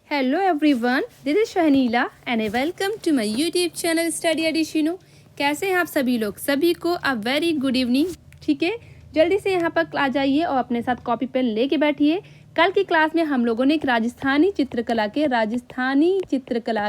Hello everyone, this is Shahनीला and I welcome to my YouTube channel Study Additiono। कैसे हैं आप सभी लोग? सभी को अ वेरी गुड इवनिंग। ठीक है, जल्दी से यहाँ पर आ जाइए और अपने साथ कॉपी पेन लेके बैठिए। कल की क्लास में हम लोगों ने एक राजस्थानी चित्रकला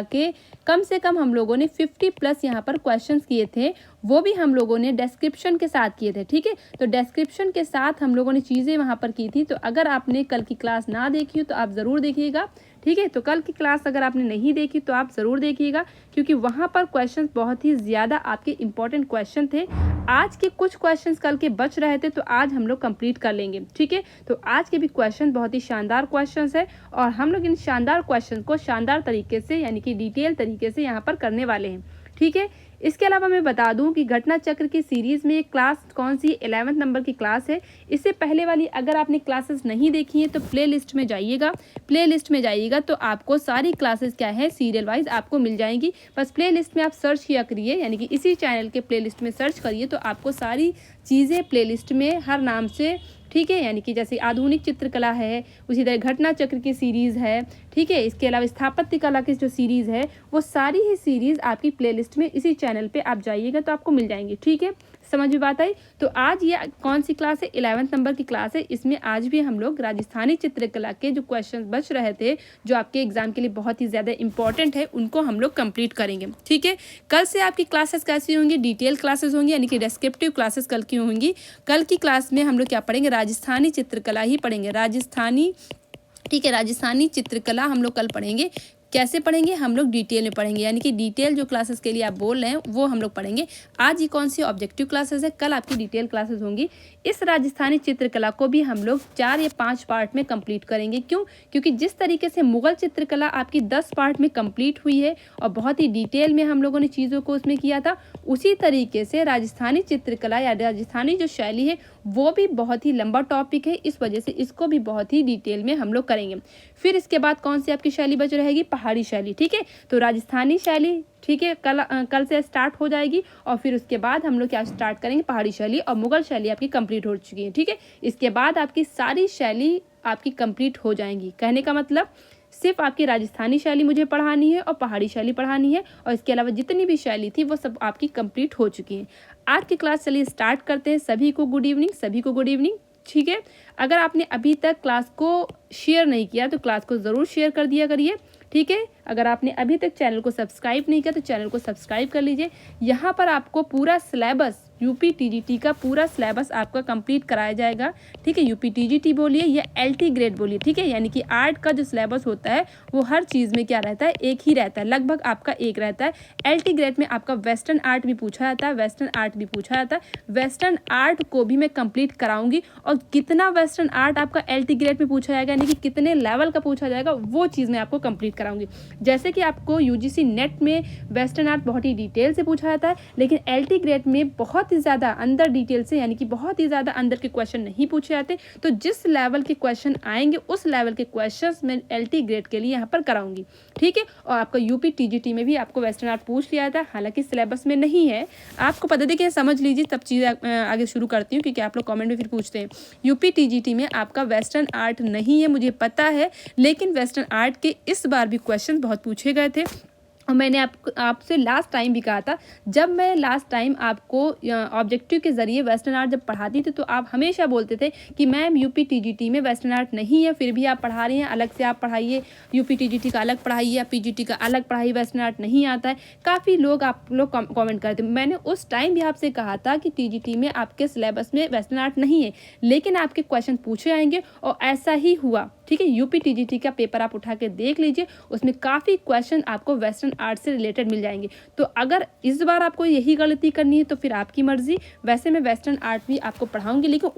के कम से कम हम लोगों ने 50 प्लस यहाँ पर क्वेश्चंस किए थे, वो भी हम लोगों ने डिस्क्रिप्शन के साथ किए थे। ठीक है, तो डिस्क्रिप्शन के साथ हम लोगों ने चीज़ें वहाँ पर की थी। तो अगर आपने कल की क्लास ना देखी हो तो आप ज़रूर देखिएगा। ठीक है, तो कल की क्लास अगर आपने नहीं देखी तो आप ज़रूर देखिएगा, क्योंकि वहाँ पर क्वेश्चंस बहुत ही ज़्यादा आपके इम्पोर्टेंट क्वेश्चन थे। आज के कुछ क्वेश्चंस कल के बच रहे थे, तो आज हम लोग कंप्लीट कर लेंगे। ठीक है, तो आज के भी क्वेश्चन बहुत ही शानदार क्वेश्चंस है और हम लोग इन शानदार क्वेश्चन को शानदार तरीके से यानी कि डिटेल तरीके से यहाँ पर करने वाले हैं। ठीक है, इसके अलावा मैं बता दूं कि घटना चक्र की सीरीज़ में क्लास कौन सी 11th नंबर की क्लास है। इससे पहले वाली अगर आपने क्लासेस नहीं देखी हैं तो प्लेलिस्ट में जाइएगा तो आपको सारी क्लासेस क्या है सीरियल वाइज आपको मिल जाएंगी। बस प्लेलिस्ट में आप सर्च किया करिए, यानी कि इसी चैनल के प्लेलिस्ट में सर्च करिए तो आपको सारी चीज़ें प्लेलिस्ट में हर नाम से, ठीक है, यानी कि जैसे आधुनिक चित्रकला है, उसी तरह घटना चक्र की सीरीज़ है। ठीक है, इसके अलावा स्थापत्य कला की जो सीरीज़ है वो सारी ही सीरीज़ आपकी प्लेलिस्ट में इसी चैनल पे आप जाइएगा तो आपको मिल जाएंगी। ठीक है, समझ में बात आई? तो आज ये कौन सी क्लास है? 11th नंबर की क्लास है। इसमें आज भी हम लोग राजस्थानी चित्रकला के जो क्वेश्चन बच रहे थे, जो आपके एग्जाम के लिए बहुत ही ज़्यादा इंपॉर्टेंट है, उनको हम लोग कंप्लीट करेंगे। ठीक है, कल से आपकी क्लासेस कैसी होंगी? डिटेल क्लासेस होंगी, यानी कि डिस्क्रिप्टिव क्लासेस कल की होंगी। कल की क्लास में हम लोग क्या पढ़ेंगे? राजस्थानी चित्रकला ही पढ़ेंगे। ठीक है, राजस्थानी चित्रकला हम लोग कल पढ़ेंगे। कैसे पढ़ेंगे? हम लोग डिटेल में पढ़ेंगे, यानी कि डिटेल जो क्लासेस के लिए आप बोल रहे हैं वो हम लोग पढ़ेंगे। आज ये कौन सी ऑब्जेक्टिव क्लासेस है, कल आपकी डिटेल क्लासेस होंगी। इस राजस्थानी चित्रकला को भी हम लोग 4 या 5 पार्ट में कंप्लीट करेंगे। क्यों? क्योंकि जिस तरीके से मुगल चित्रकला आपकी 10 पार्ट में कंप्लीट हुई है और बहुत ही डिटेल में हम लोगों ने चीज़ों को उसमें किया था, उसी तरीके से राजस्थानी चित्रकला या राजस्थानी जो शैली है वो भी बहुत ही लंबा टॉपिक है। इस वजह से इसको भी बहुत ही डिटेल में हम लोग करेंगे। फिर इसके बाद कौन सी आपकी शैली बच रहेगी? पहाड़ी शैली। ठीक है, तो राजस्थानी शैली, ठीक है, कल से स्टार्ट हो जाएगी और फिर उसके बाद हम लोग क्या स्टार्ट करेंगे? पहाड़ी शैली। और मुगल शैली आपकी कंप्लीट हो चुकी है। ठीक है, इसके बाद आपकी सारी शैली आपकी कंप्लीट हो जाएंगी। कहने का मतलब सिर्फ आपकी राजस्थानी शैली मुझे पढ़ानी है और पहाड़ी शैली पढ़ानी है, और इसके अलावा जितनी भी शैली थी वो सब आपकी कंप्लीट हो चुकी है। आज की क्लास चलिए स्टार्ट करते हैं। सभी को गुड इवनिंग। ठीक है, अगर आपने अभी तक क्लास को शेयर नहीं किया तो क्लास को ज़रूर शेयर कर दिया करिए। ठीक है, अगर आपने अभी तक चैनल को सब्सक्राइब नहीं किया तो चैनल को सब्सक्राइब कर लीजिए। यहाँ पर आपको पूरा सिलेबस यूपी टीजीटी का पूरा सिलेबस आपका कंप्लीट कराया जाएगा। ठीक है, यूपी टीजीटी बोलिए या एलटी ग्रेड बोलिए। ठीक है, यानी कि आर्ट का जो सिलेबस होता है वो हर चीज़ में क्या रहता है? एक ही रहता है, लगभग आपका एक रहता है। एलटी ग्रेड में आपका वेस्टर्न आर्ट भी पूछा जाता है, वेस्टर्न आर्ट को भी मैं कंप्लीट कराऊंगी। और कितना वेस्टर्न आर्ट आपका एलटी ग्रेड में पूछा जाएगा, यानी कि कितने लेवल का पूछा जाएगा, वो चीज़ मैं आपको कंप्लीट कराऊंगी। जैसे कि आपको यूजीसी नेट में वेस्टर्न आर्ट बहुत ही डिटेल से पूछा जाता है, लेकिन एलटी ग्रेड में बहुत ही ज़्यादा अंदर डिटेल से, यानी कि बहुत ही ज़्यादा अंदर के क्वेश्चन नहीं पूछे जाते। तो जिस लेवल के क्वेश्चन आएंगे उस लेवल के क्वेश्चंस मैं एलटी ग्रेड के लिए यहाँ पर कराऊंगी। ठीक है, और आपका यूपी टीजीटी में भी आपको वेस्टर्न आर्ट पूछ लिया था, हालांकि सिलेबस में नहीं है, आपको पता देखिए, समझ लीजिए तब चीज़ें आगे शुरू करती हूँ, क्योंकि आप लोग कमेंट में फिर पूछते हैं। यूपी टीजीटी में आपका वेस्टर्न आर्ट नहीं है, मुझे पता है, लेकिन वेस्टर्न आर्ट के इस बार भी क्वेश्चन बहुत पूछे गए थे। और मैंने आपसे लास्ट टाइम भी कहा था, जब मैं लास्ट टाइम आपको ऑब्जेक्टिव के ज़रिए वेस्टर्न आर्ट जब पढ़ाती थी तो आप हमेशा बोलते थे कि मैम यूपी टीजीटी में वेस्टर्न आर्ट नहीं है, फिर भी आप पढ़ा रही हैं, अलग से आप पढ़ाइए, यूपी टीजीटी का अलग पढ़ाइए या पीजीटी का अलग पढ़ाइए, वेस्टर्न आर्ट नहीं आता है। काफ़ी लोग आप लोग कॉमेंट करते। मैंने उस टाइम भी आपसे कहा था कि टीजीटी में आपके सिलेबस में वेस्टर्न आर्ट नहीं है, लेकिन आपके क्वेश्चन पूछे जाएंगे, और ऐसा ही हुआ। ठीक है, यूपी टीजीटी का पेपर आप उठा के देख लीजिए, उसमें काफ़ी क्वेश्चन आपको वेस्टर्न आर्ट से रिलेटेड मिल जाएंगे। तो अगर इस बार आपको यही गलती करनी है तो फिर आपकी मर्जी। वैसे मैं वेस्टर्न आर्ट भी आपको पढ़ाऊंगी, लेकिन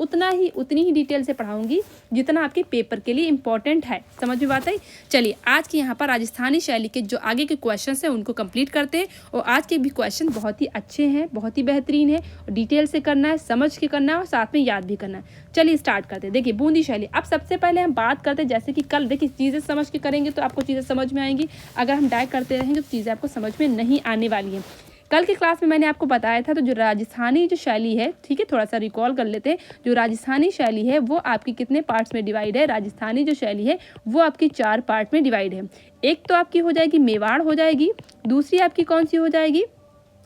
उतनी ही डिटेल से पढ़ाऊंगी जितना आपके पेपर के लिए इंपॉर्टेंट है। समझ में बात आई? चलिए, आज के यहाँ पर राजस्थानी शैली के जो आगे के क्वेश्चन हैं उनको कंप्लीट करते हैं। और आज के भी क्वेश्चन बहुत ही अच्छे हैं, बहुत ही बेहतरीन है, डिटेल से करना है, समझ के करना है और साथ में याद भी करना है। चलिए स्टार्ट करते हैं। देखिए, बूंदी शैली। अब सबसे पहले हम बात करते हैं, जैसे कि कल देखिए चीज़ें समझ के करेंगे तो आपको चीज़ें समझ में आएंगी, अगर हम डायरेक्ट करते रहेंगे तो चीज़ें आपको समझ में नहीं आने वाली हैं। कल की क्लास में मैंने आपको बताया था, तो जो राजस्थानी जो शैली है, ठीक है, थोड़ा सा रिकॉल कर लेते हैं। जो राजस्थानी शैली है वो आपकी कितने पार्ट्स में डिवाइड है? राजस्थानी जो शैली है वो आपकी 4 पार्ट में डिवाइड है। एक तो आपकी हो जाएगी मेवाड़ हो जाएगी, दूसरी आपकी कौन सी हो जाएगी?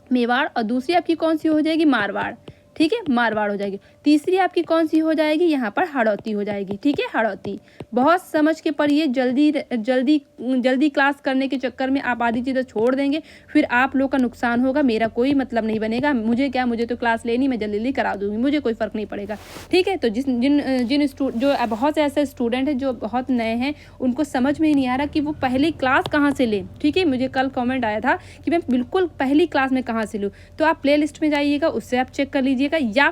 मेवाड़, और दूसरी आपकी कौन सी हो जाएगी? मारवाड़, ठीक है, मारवाड़ हो जाएगी। तीसरी आपकी कौन सी हो जाएगी? यहाँ पर हड़ौती हो जाएगी, ठीक है, हड़ौती। बहुत समझ के पढ़िए, जल्दी जल्दी जल्दी क्लास करने के चक्कर में आप आधी चीज़ें छोड़ देंगे, फिर आप लोग का नुकसान होगा, मेरा कोई मतलब नहीं बनेगा। मुझे क्या, मुझे तो क्लास लेनी, मैं जल्दी जल्दी करा दूंगी, मुझे कोई फ़र्क नहीं पड़ेगा, ठीक है। तो जो बहुत से ऐसे स्टूडेंट हैं जो बहुत नए हैं, उनको समझ में ही नहीं आ रहा कि वो पहली क्लास कहाँ से लें, ठीक है। मुझे कल कॉमेंट आया था कि मैं बिल्कुल पहली क्लास में कहाँ से लूँ, तो आप प्ले लिस्ट में जाइएगा, उससे आप चेक कर लीजिएगा, या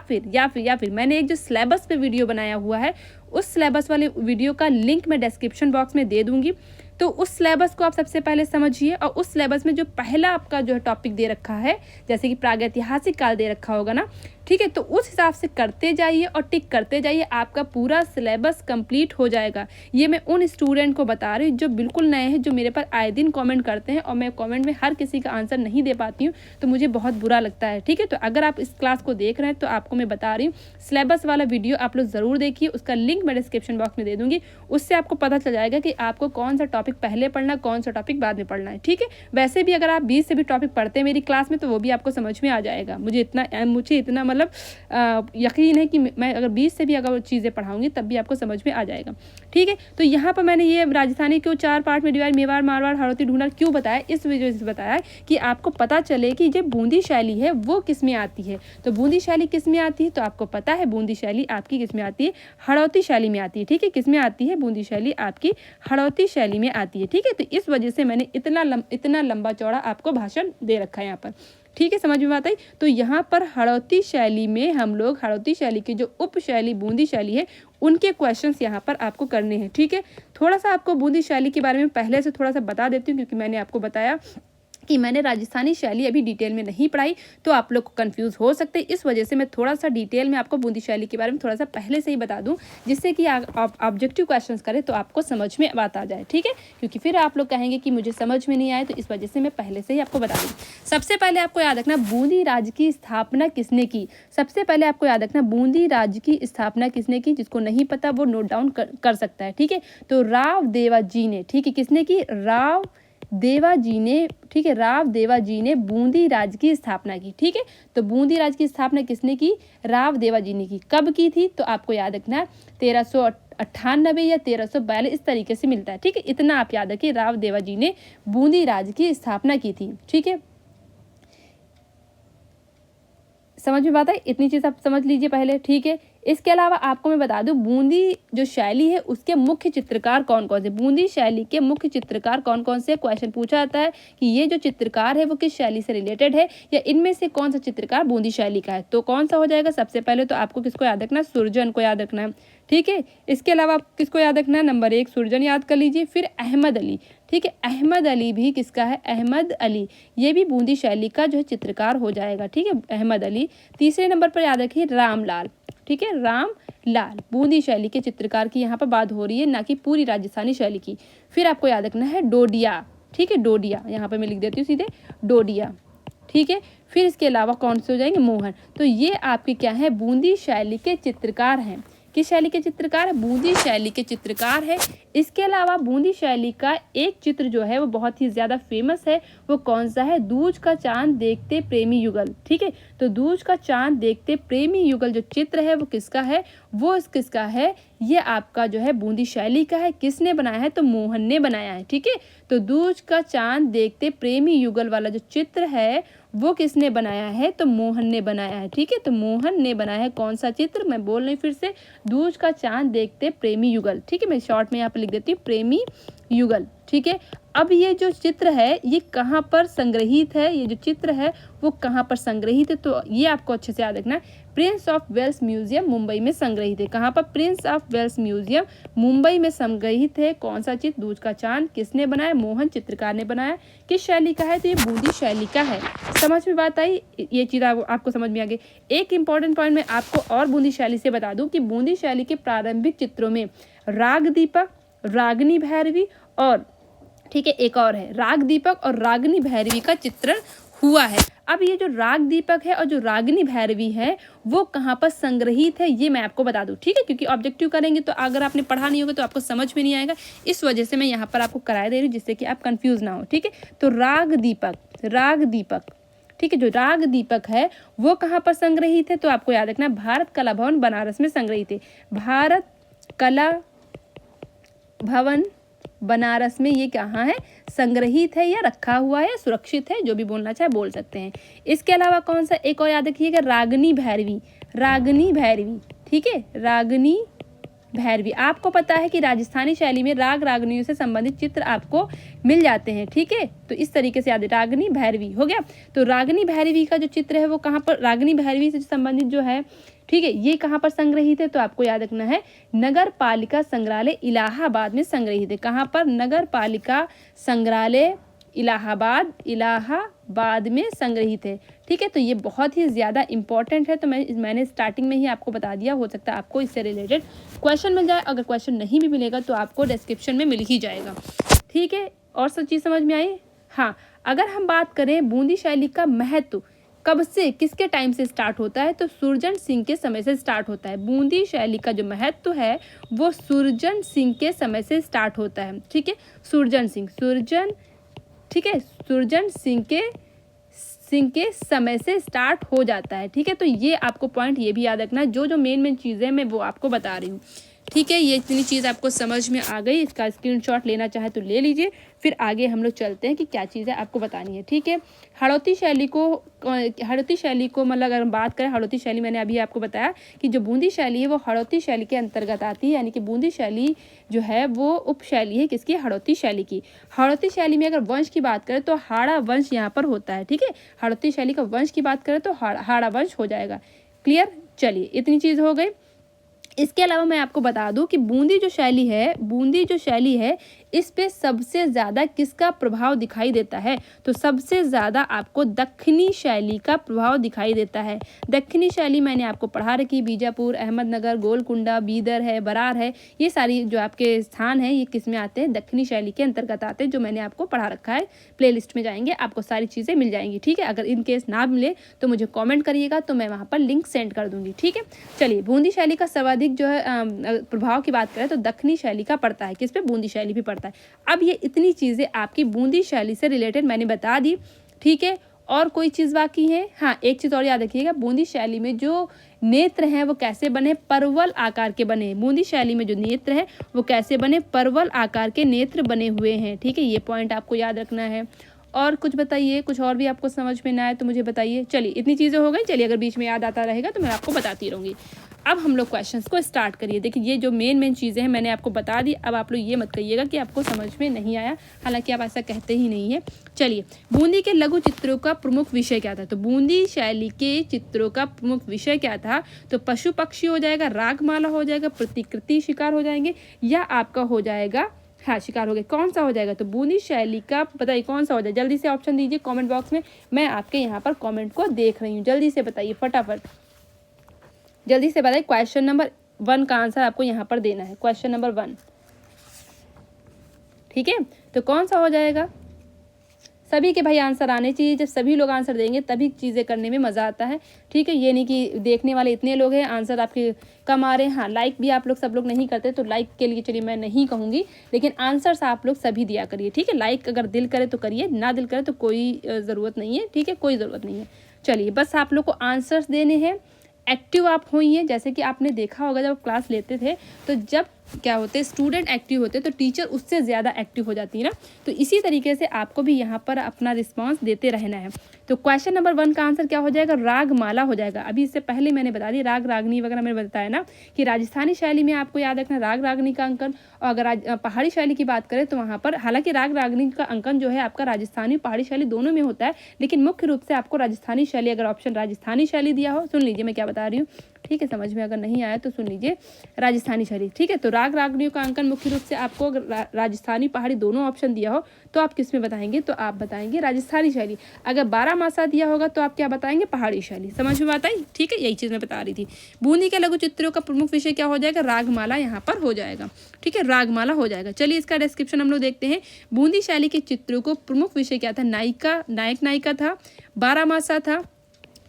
फिर मैंने एक जो सिलेबस पे वीडियो बनाया हुआ है, उस सिलेबस वाले वीडियो का लिंक मैं डिस्क्रिप्शन बॉक्स में दे दूंगी। तो उस सिलेबस को आप सबसे पहले समझिए, और उस सिलेबस में जो पहला आपका जो है टॉपिक दे रखा है, जैसे कि प्रागैतिहासिक काल दे रखा होगा ना, ठीक है, तो उस हिसाब से करते जाइए और टिक करते जाइए, आपका पूरा सिलेबस कंप्लीट हो जाएगा। ये मैं उन स्टूडेंट को बता रही हूँ जो बिल्कुल नए हैं, जो मेरे पर आए दिन कमेंट करते हैं, और मैं कमेंट में हर किसी का आंसर नहीं दे पाती हूँ, तो मुझे बहुत बुरा लगता है, ठीक है। तो अगर आप इस क्लास को देख रहे हैं तो आपको मैं बता रही हूँ, सिलेबस वाला वीडियो आप लोग ज़रूर देखिए, उसका लिंक मैं डिस्क्रिप्शन बॉक्स में दे दूँगी। उससे आपको पता चल जाएगा कि आपको कौन सा टॉपिक पहले पढ़ना, कौन सा टॉपिक बाद में पढ़ना है, ठीक है। वैसे भी अगर आप 20 से भी टॉपिक पढ़ते हैं मेरी क्लास में, तो वो भी आपको समझ में आ जाएगा। मुझे इतना मतलब यकीन है कि मैं अगर 20 से भी अगर चीज़ें पढ़ाऊंगी तब भी आपको समझ में आ जाएगा, ठीक है। तो यहाँ पर मैंने ये राजस्थानी को 4 पार्ट में डिवाइड, मेवाड़, मारवाड़, हड़ौती, ढूंढर क्यों बताया? इस वजह से बताया कि आपको पता चले कि जो बूंदी शैली है वो किस में आती है। तो बूंदी शैली किस में आती है? तो आपको पता है बूंदी शैली आपकी किस में आती है? हड़ौती शैली में आती है, ठीक है। किस में आती है? बूंदी शैली आपकी हड़ौती शैली में आती है, ठीक है। तो इस वजह से मैंने इतना लंबा चौड़ा आपको भाषण दे रखा है यहाँ पर, ठीक है, समझ में आता है। तो यहाँ पर हड़ौती शैली में हम लोग हड़ौती शैली की जो उप शैली बूंदी शैली है, उनके क्वेश्चंस यहाँ पर आपको करने हैं, ठीक है। थोड़ा सा आपको बूंदी शैली के बारे में पहले से थोड़ा सा बता देती हूँ, क्योंकि मैंने आपको बताया कि मैंने राजस्थानी शैली अभी डिटेल में नहीं पढ़ाई, तो आप लोग को कंफ्यूज हो सकते हैं। इस वजह से मैं थोड़ा सा डिटेल में आपको बूंदी शैली के बारे में थोड़ा सा पहले से ही बता दूं, जिससे कि आप ऑब्जेक्टिव क्वेश्चंस करें तो आपको समझ में बात आ जाए, ठीक है। क्योंकि फिर आप लोग कहेंगे कि मुझे समझ में नहीं आए, तो इस वजह से मैं पहले से ही आपको बता दूँ। सबसे पहले आपको याद रखना, बूंदी राज्य की स्थापना किसने की? सबसे पहले आपको याद रखना, बूंदी राज्य की स्थापना किसने की? जिसको नहीं पता वो नोट डाउन कर सकता है, ठीक है। तो राव देवाजी ने, ठीक है, किसने की? राव देवाजी ने, ठीक है, राव देवाजी ने बूंदी राज्य की स्थापना की, ठीक है। तो बूंदी राज्य की स्थापना किसने की? राव देवाजी ने की। कब की थी? तो आपको याद रखना है 1398 या 1342, इस तरीके से मिलता है, ठीक है। इतना आप याद रखिए, राव देवाजी ने बूंदी राज्य की स्थापना की थी, ठीक है। समझ में बात है? इतनी चीज़ आप समझ लीजिए पहले, ठीक है। इसके अलावा आपको मैं बता दूं, बूंदी जो शैली है उसके मुख्य चित्रकार कौन कौन से? बूंदी शैली के मुख्य चित्रकार कौन कौन से? क्वेश्चन पूछा जाता है कि ये जो चित्रकार है वो किस शैली से रिलेटेड है, या इनमें से कौन सा चित्रकार बूंदी शैली का है। तो कौन सा हो जाएगा? सबसे पहले तो आपको किसको याद रखना है? सुरजन को याद रखना है, ठीक है। इसके अलावा किसको याद रखना है? नंबर 1 सुरजन याद कर लीजिए। फिर अहमद अली, ठीक है, अहमद अली भी किसका है? अहमद अली, ये भी बूंदी शैली का जो है चित्रकार हो जाएगा, ठीक है, अहमद अली। तीसरे नंबर पर याद रखिए रामलाल, ठीक है, रामलाल बूंदी शैली के चित्रकार की यहाँ पर बात हो रही है, ना कि पूरी राजस्थानी शैली की। फिर आपको याद रखना है डोडिया, ठीक है, डोडिया, यहाँ पर मैं लिख देती हूँ सीधे, डोडिया, ठीक है। फिर इसके अलावा कौन से हो जाएंगे? मोहन। तो ये आपके क्या है? बूंदी शैली के चित्रकार हैं। किस शैली के चित्रकार है? बूंदी शैली के चित्रकार है। इसके अलावा बूंदी शैली का एक चित्र जो है वो बहुत ही ज़्यादा फेमस है, वो कौन सा है? दूज का चांद देखते प्रेमी युगल, ठीक है। तो दूज का चांद देखते प्रेमी युगल जो चित्र है वो किसका है? वो किसका है? ये आपका जो है बूंदी शैली का है। किसने बनाया है? तो मोहन ने बनाया है, ठीक है। तो दूज का चांद देखते प्रेमी युगल वाला जो चित्र है वो किसने बनाया है? तो मोहन ने बनाया है, ठीक है। तो मोहन ने बनाया है कौन सा चित्र? मैं बोल रही फिर से, दूज का चांद देखते प्रेमी युगल, ठीक है। मैं शॉर्ट में यहाँ पे लिख देती हूँ प्रेमी युगल, ठीक है। अब ये जो चित्र है ये कहाँ पर संग्रहित है? ये जो चित्र है वो कहाँ पर संग्रहित है? तो ये आपको अच्छे से याद रखना है, Prince of Wales museum Mumbai में संग्रहित है। कहाँ पर? Prince of Wales museum Mumbai में संग्रहित है। कौन सा चित्र? दूज का चांद। किसने बनाया? मोहन चित्रकार ने बनाया। किस शैली का है? तो ये बूंदी शैली का है। समझ में बात आई? ये चीज़ आपको समझ में आ गई। एक इंपॉर्टेंट पॉइंट मैं आपको और बूंदी शैली से बता दूं कि बूंदी शैली के प्रारंभिक चित्रों में राग दीपक, रागनी भैरवी और, ठीक है, एक और है, राग दीपक और रागनी भैरवी का चित्रण हुआ है। अब ये जो राग दीपक है और जो रागिनी भैरवी है वो कहाँ पर संग्रहित है ये मैं आपको बता दूं, ठीक है, क्योंकि ऑब्जेक्टिव करेंगे तो अगर आपने पढ़ा नहीं होगा तो आपको समझ में नहीं आएगा, इस वजह से मैं यहाँ पर आपको कराए दे रही हूँ जिससे कि आप कंफ्यूज ना हो, ठीक है। तो राग दीपक, ठीक है, जो राग दीपक है वो कहाँ पर संग्रहित है, तो आपको याद रखना भारत कला भवन बनारस में संग्रहित है। भारत कला भवन बनारस में ये कहाँ है, संग्रहित है या रखा हुआ है, सुरक्षित है, जो भी बोलना चाहे बोल सकते हैं। इसके अलावा कौन सा एक और याद रखिएगा, रागिनी भैरवी, ठीक है, रागिनी भैरवी। आपको पता है कि राजस्थानी शैली में राग रागनियों से संबंधित चित्र आपको मिल जाते हैं, ठीक है, तो इस तरीके से याद है, रागिनी भैरवी हो गया। तो रागिनी भैरवी का जो चित्र है वो कहाँ पर, रागिनी भैरवी से संबंधित जो है, ठीक है, ये कहाँ पर संग्रहित है, तो आपको याद रखना है नगर पालिका संग्रहालय इलाहाबाद में संग्रहित है। कहाँ पर, नगर पालिका संग्रहालय इलाहाबाद में संग्रहित है, ठीक है। तो ये बहुत ही ज़्यादा इंपॉर्टेंट है, तो मैंने स्टार्टिंग में ही आपको बता दिया, हो सकता है आपको इससे रिलेटेड क्वेश्चन मिल जाए, अगर क्वेश्चन नहीं भी मिलेगा तो आपको डिस्क्रिप्शन में मिल ही जाएगा, ठीक है। और सब चीज़ समझ में आई। हाँ, अगर हम बात करें बूंदी शैली का महत्व कब से किसके टाइम से स्टार्ट होता है, तो सुरजन सिंह के समय से स्टार्ट होता है। बूंदी शैली का जो महत्व है वो सुरजन सिंह के समय से स्टार्ट होता है, ठीक है, सुरजन सिंह के समय से स्टार्ट हो जाता है, ठीक है। तो ये आपको पॉइंट ये भी याद रखना है, जो मेन चीज़ें मैं वो आपको बता रही हूँ, ठीक है। ये इतनी चीज़ आपको समझ में आ गई, इसका स्क्रीनशॉट लेना चाहे तो ले लीजिए। फिर आगे हम लोग चलते हैं कि क्या चीज़ें आपको बतानी है, ठीक है। हड़ौती शैली को मतलब अगर हम बात करें, हड़ौती शैली मैंने अभी आपको बताया कि जो बूंदी शैली है वो हड़ौती शैली के अंतर्गत आती है, यानी कि बूंदी शैली जो है वो उपशैली है किसकी, हड़ौती शैली की। हड़ौती शैली में अगर वंश की बात करें तो हाड़ा वंश यहाँ पर होता है, ठीक है। हड़ौती शैली का वंश की बात करें तो हाड़ा वंश हो जाएगा, क्लियर। चलिए, इतनी चीज़ हो गई। इसके अलावा मैं आपको बता दूं कि बूंदी जो शैली है इस पे सबसे ज़्यादा किसका प्रभाव दिखाई देता है, तो सबसे ज़्यादा आपको दक्षिणी शैली का प्रभाव दिखाई देता है। दक्षिणी शैली मैंने आपको पढ़ा रखी, बीजापुर, अहमदनगर, गोलकुंडा, बीदर है, बरार है, ये सारी जो आपके स्थान हैं ये किस में आते हैं, दक्षिणी शैली के अंतर्गत आते हैं, जो मैंने आपको पढ़ा रखा है। प्लेलिस्ट में जाएंगे आपको सारी चीज़ें मिल जाएंगी, ठीक है। अगर इन केस ना मिले तो मुझे कॉमेंट करिएगा, तो मैं वहाँ पर लिंक सेंड कर दूँगी, ठीक है। चलिए, बूंदी शैली का सर्वाधिक जो है प्रभाव की बात करें तो दक्षिणी शैली का पड़ता है, किस पे, बूंदी शैली भी पड़ता है। अब ये इतनी चीज़ें आपकी बूंदी शैली से रिलेटेड मैंने बता दी, ठीक है। और कोई चीज़ बाकी है, हाँ, एक चीज़ और याद रखिएगा, बूंदी शैली में जो नेत्र हैं वो कैसे बने, परवल आकार के बने। बूंदी शैली में जो नेत्र है वो कैसे बने, परवल आकार के नेत्र बने हुए हैं, ठीक है। ये पॉइंट आपको याद रखना है। और कुछ बताइए, कुछ और भी आपको समझ में ना आए तो मुझे बताइए। चलिए, इतनी चीज़ें हो गई। चलिए, अगर बीच में याद आता रहेगा तो मैं आपको बताती रहूँगी। अब हम लोग क्वेश्चंस को स्टार्ट करिए। देखिए, ये जो मेन चीज़ें हैं मैंने आपको बता दी। अब आप लोग ये मत कहिएगा कि आपको समझ में नहीं आया, हालांकि आप ऐसा कहते ही नहीं है। चलिए, बूंदी के लघु चित्रों का प्रमुख विषय क्या था, तो बूंदी शैली के चित्रों का प्रमुख विषय क्या था, तो पशु पक्षी हो जाएगा, रागमाला हो जाएगा, प्रतिकृति शिकार हो जाएंगे, या आपका हो जाएगा, हाँ, शिकार हो गए, कौन सा हो जाएगा, तो बूंदी शैली का बताइए कौन सा हो जाए। जल्दी से ऑप्शन दीजिए कमेंट बॉक्स में, मैं आपके यहाँ पर कमेंट को देख रही हूँ। जल्दी से बताइए, फटाफट जल्दी से बताइए। क्वेश्चन नंबर 1 का आंसर आपको यहाँ पर देना है, क्वेश्चन नंबर 1, ठीक है। तो कौन सा हो जाएगा, सभी के भाई आंसर आने चाहिए। जब सभी लोग आंसर देंगे तभी चीज़ें करने में मज़ा आता है, ठीक है। ये नहीं कि देखने वाले इतने लोग हैं, आंसर आपके कम आ रहे हैं। हाँ, लाइक भी आप लोग सब लोग नहीं करते, तो लाइक के लिए चलिए मैं नहीं कहूँगी, लेकिन आंसर्स आप लोग सभी दिया करिए, ठीक है। लाइक अगर दिल करे तो करिए, ना दिल करे तो कोई ज़रूरत नहीं है, ठीक है, कोई ज़रूरत नहीं है। चलिए, बस आप लोग को आंसर्स देने हैं, एक्टिव आप होइए। जैसे कि आपने देखा होगा जब क्लास लेते थे तो जब क्या होते हैं, स्टूडेंट एक्टिव होते तो टीचर उससे ज़्यादा एक्टिव हो जाती है ना, तो इसी तरीके से आपको भी यहाँ पर अपना रिस्पांस देते रहना है। तो क्वेश्चन नंबर 1 का आंसर क्या हो जाएगा, रागमाला हो जाएगा। अभी इससे पहले मैंने बता दी, राग रागनी वगैरह मैंने बताया ना कि राजस्थानी शैली में आपको याद रखना राग रागनी का अंकन, और अगर पहाड़ी शैली की बात करें तो वहाँ पर हालांकि राग रागनी का अंकन जो है आपका राजस्थानी पहाड़ी शैली दोनों में होता है, लेकिन मुख्य रूप से आपको राजस्थानी शैली, अगर ऑप्शन राजस्थानी शैली दिया हो, सुन लीजिए मैं क्या बता रही हूँ, ठीक है, समझ में अगर नहीं आया तो सुन लीजिए। राजस्थानी शैली, ठीक है। तो राग रागनियों का अंकन मुख्य रूप से आपको अगर राजस्थानी पहाड़ी दोनों ऑप्शन दिया हो तो आप किस में बताएंगे, तो आप बताएंगे राजस्थानी शैली। अगर 12 मासा दिया होगा तो आप क्या बताएंगे, पहाड़ी शैली। समझ में बात आई, ठीक है, यही चीज़ मैं बता रही थी। बूंदी के लघु चित्रों का प्रमुख विषय क्या हो जाएगा, रागमाला यहाँ पर हो जाएगा, ठीक है, रागमाला हो जाएगा। चलिए इसका डिस्क्रिप्शन हम लोग देखते हैं। बूंदी शैली के चित्रों को प्रमुख विषय क्या था, नायिका, नायक नायिका था, 12 मासा था,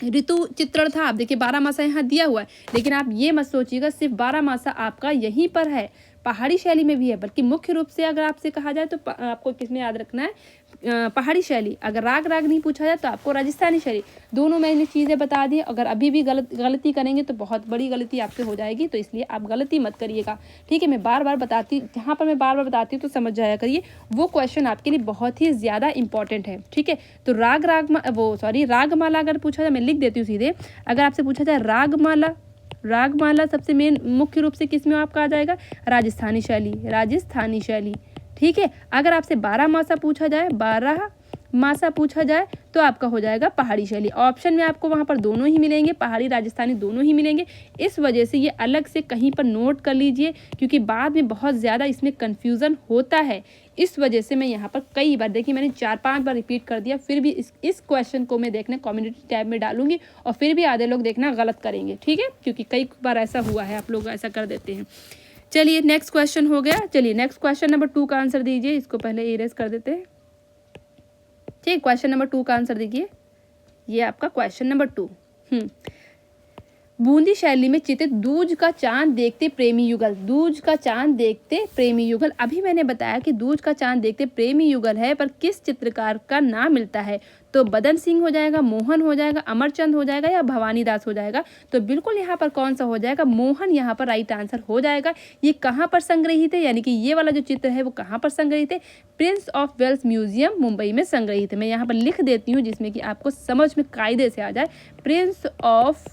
ऋतु चित्रण था। आप देखिए 12 मासा यहाँ दिया हुआ है, लेकिन आप ये मत सोचिएगा सिर्फ 12 मासा आपका यहीं पर है, पहाड़ी शैली में भी है, बल्कि मुख्य रूप से अगर आपसे कहा जाए तो आपको किसमें याद रखना है, पहाड़ी शैली। अगर राग राग नहीं पूछा जाए तो आपको राजस्थानी शैली। दोनों मैंने चीज़ें बता दी। अगर अभी भी गलती करेंगे तो बहुत बड़ी गलती आपसे हो जाएगी, तो इसलिए आप गलती मत करिएगा, ठीक है। मैं बार बार बताती, जहाँ पर मैं बार बार बताती हूँ तो समझ जाया करिए, वो क्वेश्चन आपके लिए बहुत ही ज़्यादा इंपॉर्टेंट है, ठीक है। तो रागमाला अगर पूछा जाए, मैं लिख देती हूँ सीधे। अगर आपसे पूछा जाए रागमाला सबसे मेन मुख्य रूप से किस में आपका आ जाएगा, राजस्थानी शैली, राजस्थानी शैली, ठीक है। अगर आपसे 12 मासा पूछा जाए, 12 मासा पूछा जाए तो आपका हो जाएगा पहाड़ी शैली। ऑप्शन में आपको वहाँ पर दोनों ही मिलेंगे, पहाड़ी राजस्थानी दोनों ही मिलेंगे। इस वजह से ये अलग से कहीं पर नोट कर लीजिए, क्योंकि बाद में बहुत ज़्यादा इसमें कन्फ्यूज़न होता है। इस वजह से मैं यहाँ पर कई बार, देखिए मैंने 4-5 बार रिपीट कर दिया, फिर भी इस क्वेश्चन को मैं देखने कम्युनिटी टैब में डालूंगी, और फिर भी आधे लोग देखना गलत करेंगे, ठीक है, क्योंकि कई बार ऐसा हुआ है, आप लोग ऐसा कर देते हैं। चलिए नेक्स्ट क्वेश्चन हो गया। चलिए नेक्स्ट क्वेश्चन नंबर 2 का आंसर दीजिए। इसको पहले इरेज कर देते हैं, ठीक। क्वेश्चन नंबर 2 का आंसर दीजिए, ये आपका क्वेश्चन नंबर 2। बूंदी शैली में चित्रित दूज का चांद देखते प्रेमी युगल, दूज का चांद देखते प्रेमी युगल। अभी मैंने बताया कि दूज का चांद देखते प्रेमी युगल है, पर किस चित्रकार का नाम मिलता है, तो बदन सिंह हो जाएगा, मोहन हो जाएगा, अमरचंद हो जाएगा, या भवानी दास हो जाएगा। तो बिल्कुल यहाँ पर कौन सा हो जाएगा, मोहन यहाँ पर राइट आंसर हो जाएगा। ये कहाँ पर संग्रहित है, यानी कि ये वाला जो चित्र है वो कहाँ पर संग्रहित है, Prince of Wales museum Mumbai में संग्रहित है। मैं यहाँ पर लिख देती हूँ जिसमें कि आपको समझ में कायदे से आ जाए। प्रिंस ऑफ,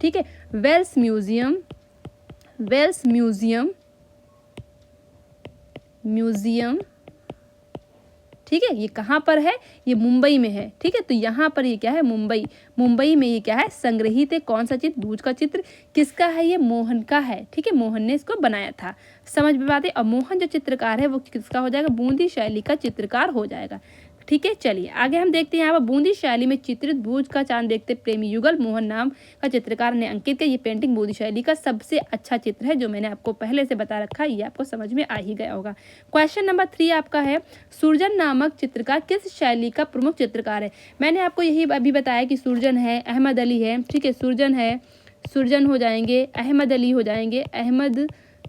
ठीक है, वेल्स म्यूजियम ठीक है, ये कहाँ पर है, ये मुंबई में है, ठीक है। तो यहाँ पर ये क्या है, मुंबई में ये क्या है, संग्रहित है। कौन सा चित्र, दूज का चित्र किसका है, ये मोहन का है, ठीक है, मोहन ने इसको बनाया था। समझ में बात है। और मोहन जो चित्रकार है वो किसका हो जाएगा, बूंदी शैली का चित्रकार हो जाएगा, ठीक है। चलिए आगे हम देखते हैं। यहाँ पर बूंदी शैली में चित्रित दूज का चांद देखते प्रेमी युगल मोहन नाम का चित्रकार ने अंकित किया। ये पेंटिंग बूंदी शैली का सबसे अच्छा चित्र है, जो मैंने आपको पहले से बता रखा है, ये आपको समझ में आ ही गया होगा। क्वेश्चन नंबर 3 आपका है, सुरजन नामक चित्रकार किस शैली का प्रमुख चित्रकार है। मैंने आपको यही अभी बताया कि सुरजन है, अहमद अली है, ठीक है, सुरजन हो जाएंगे, अहमद अली हो जाएंगे,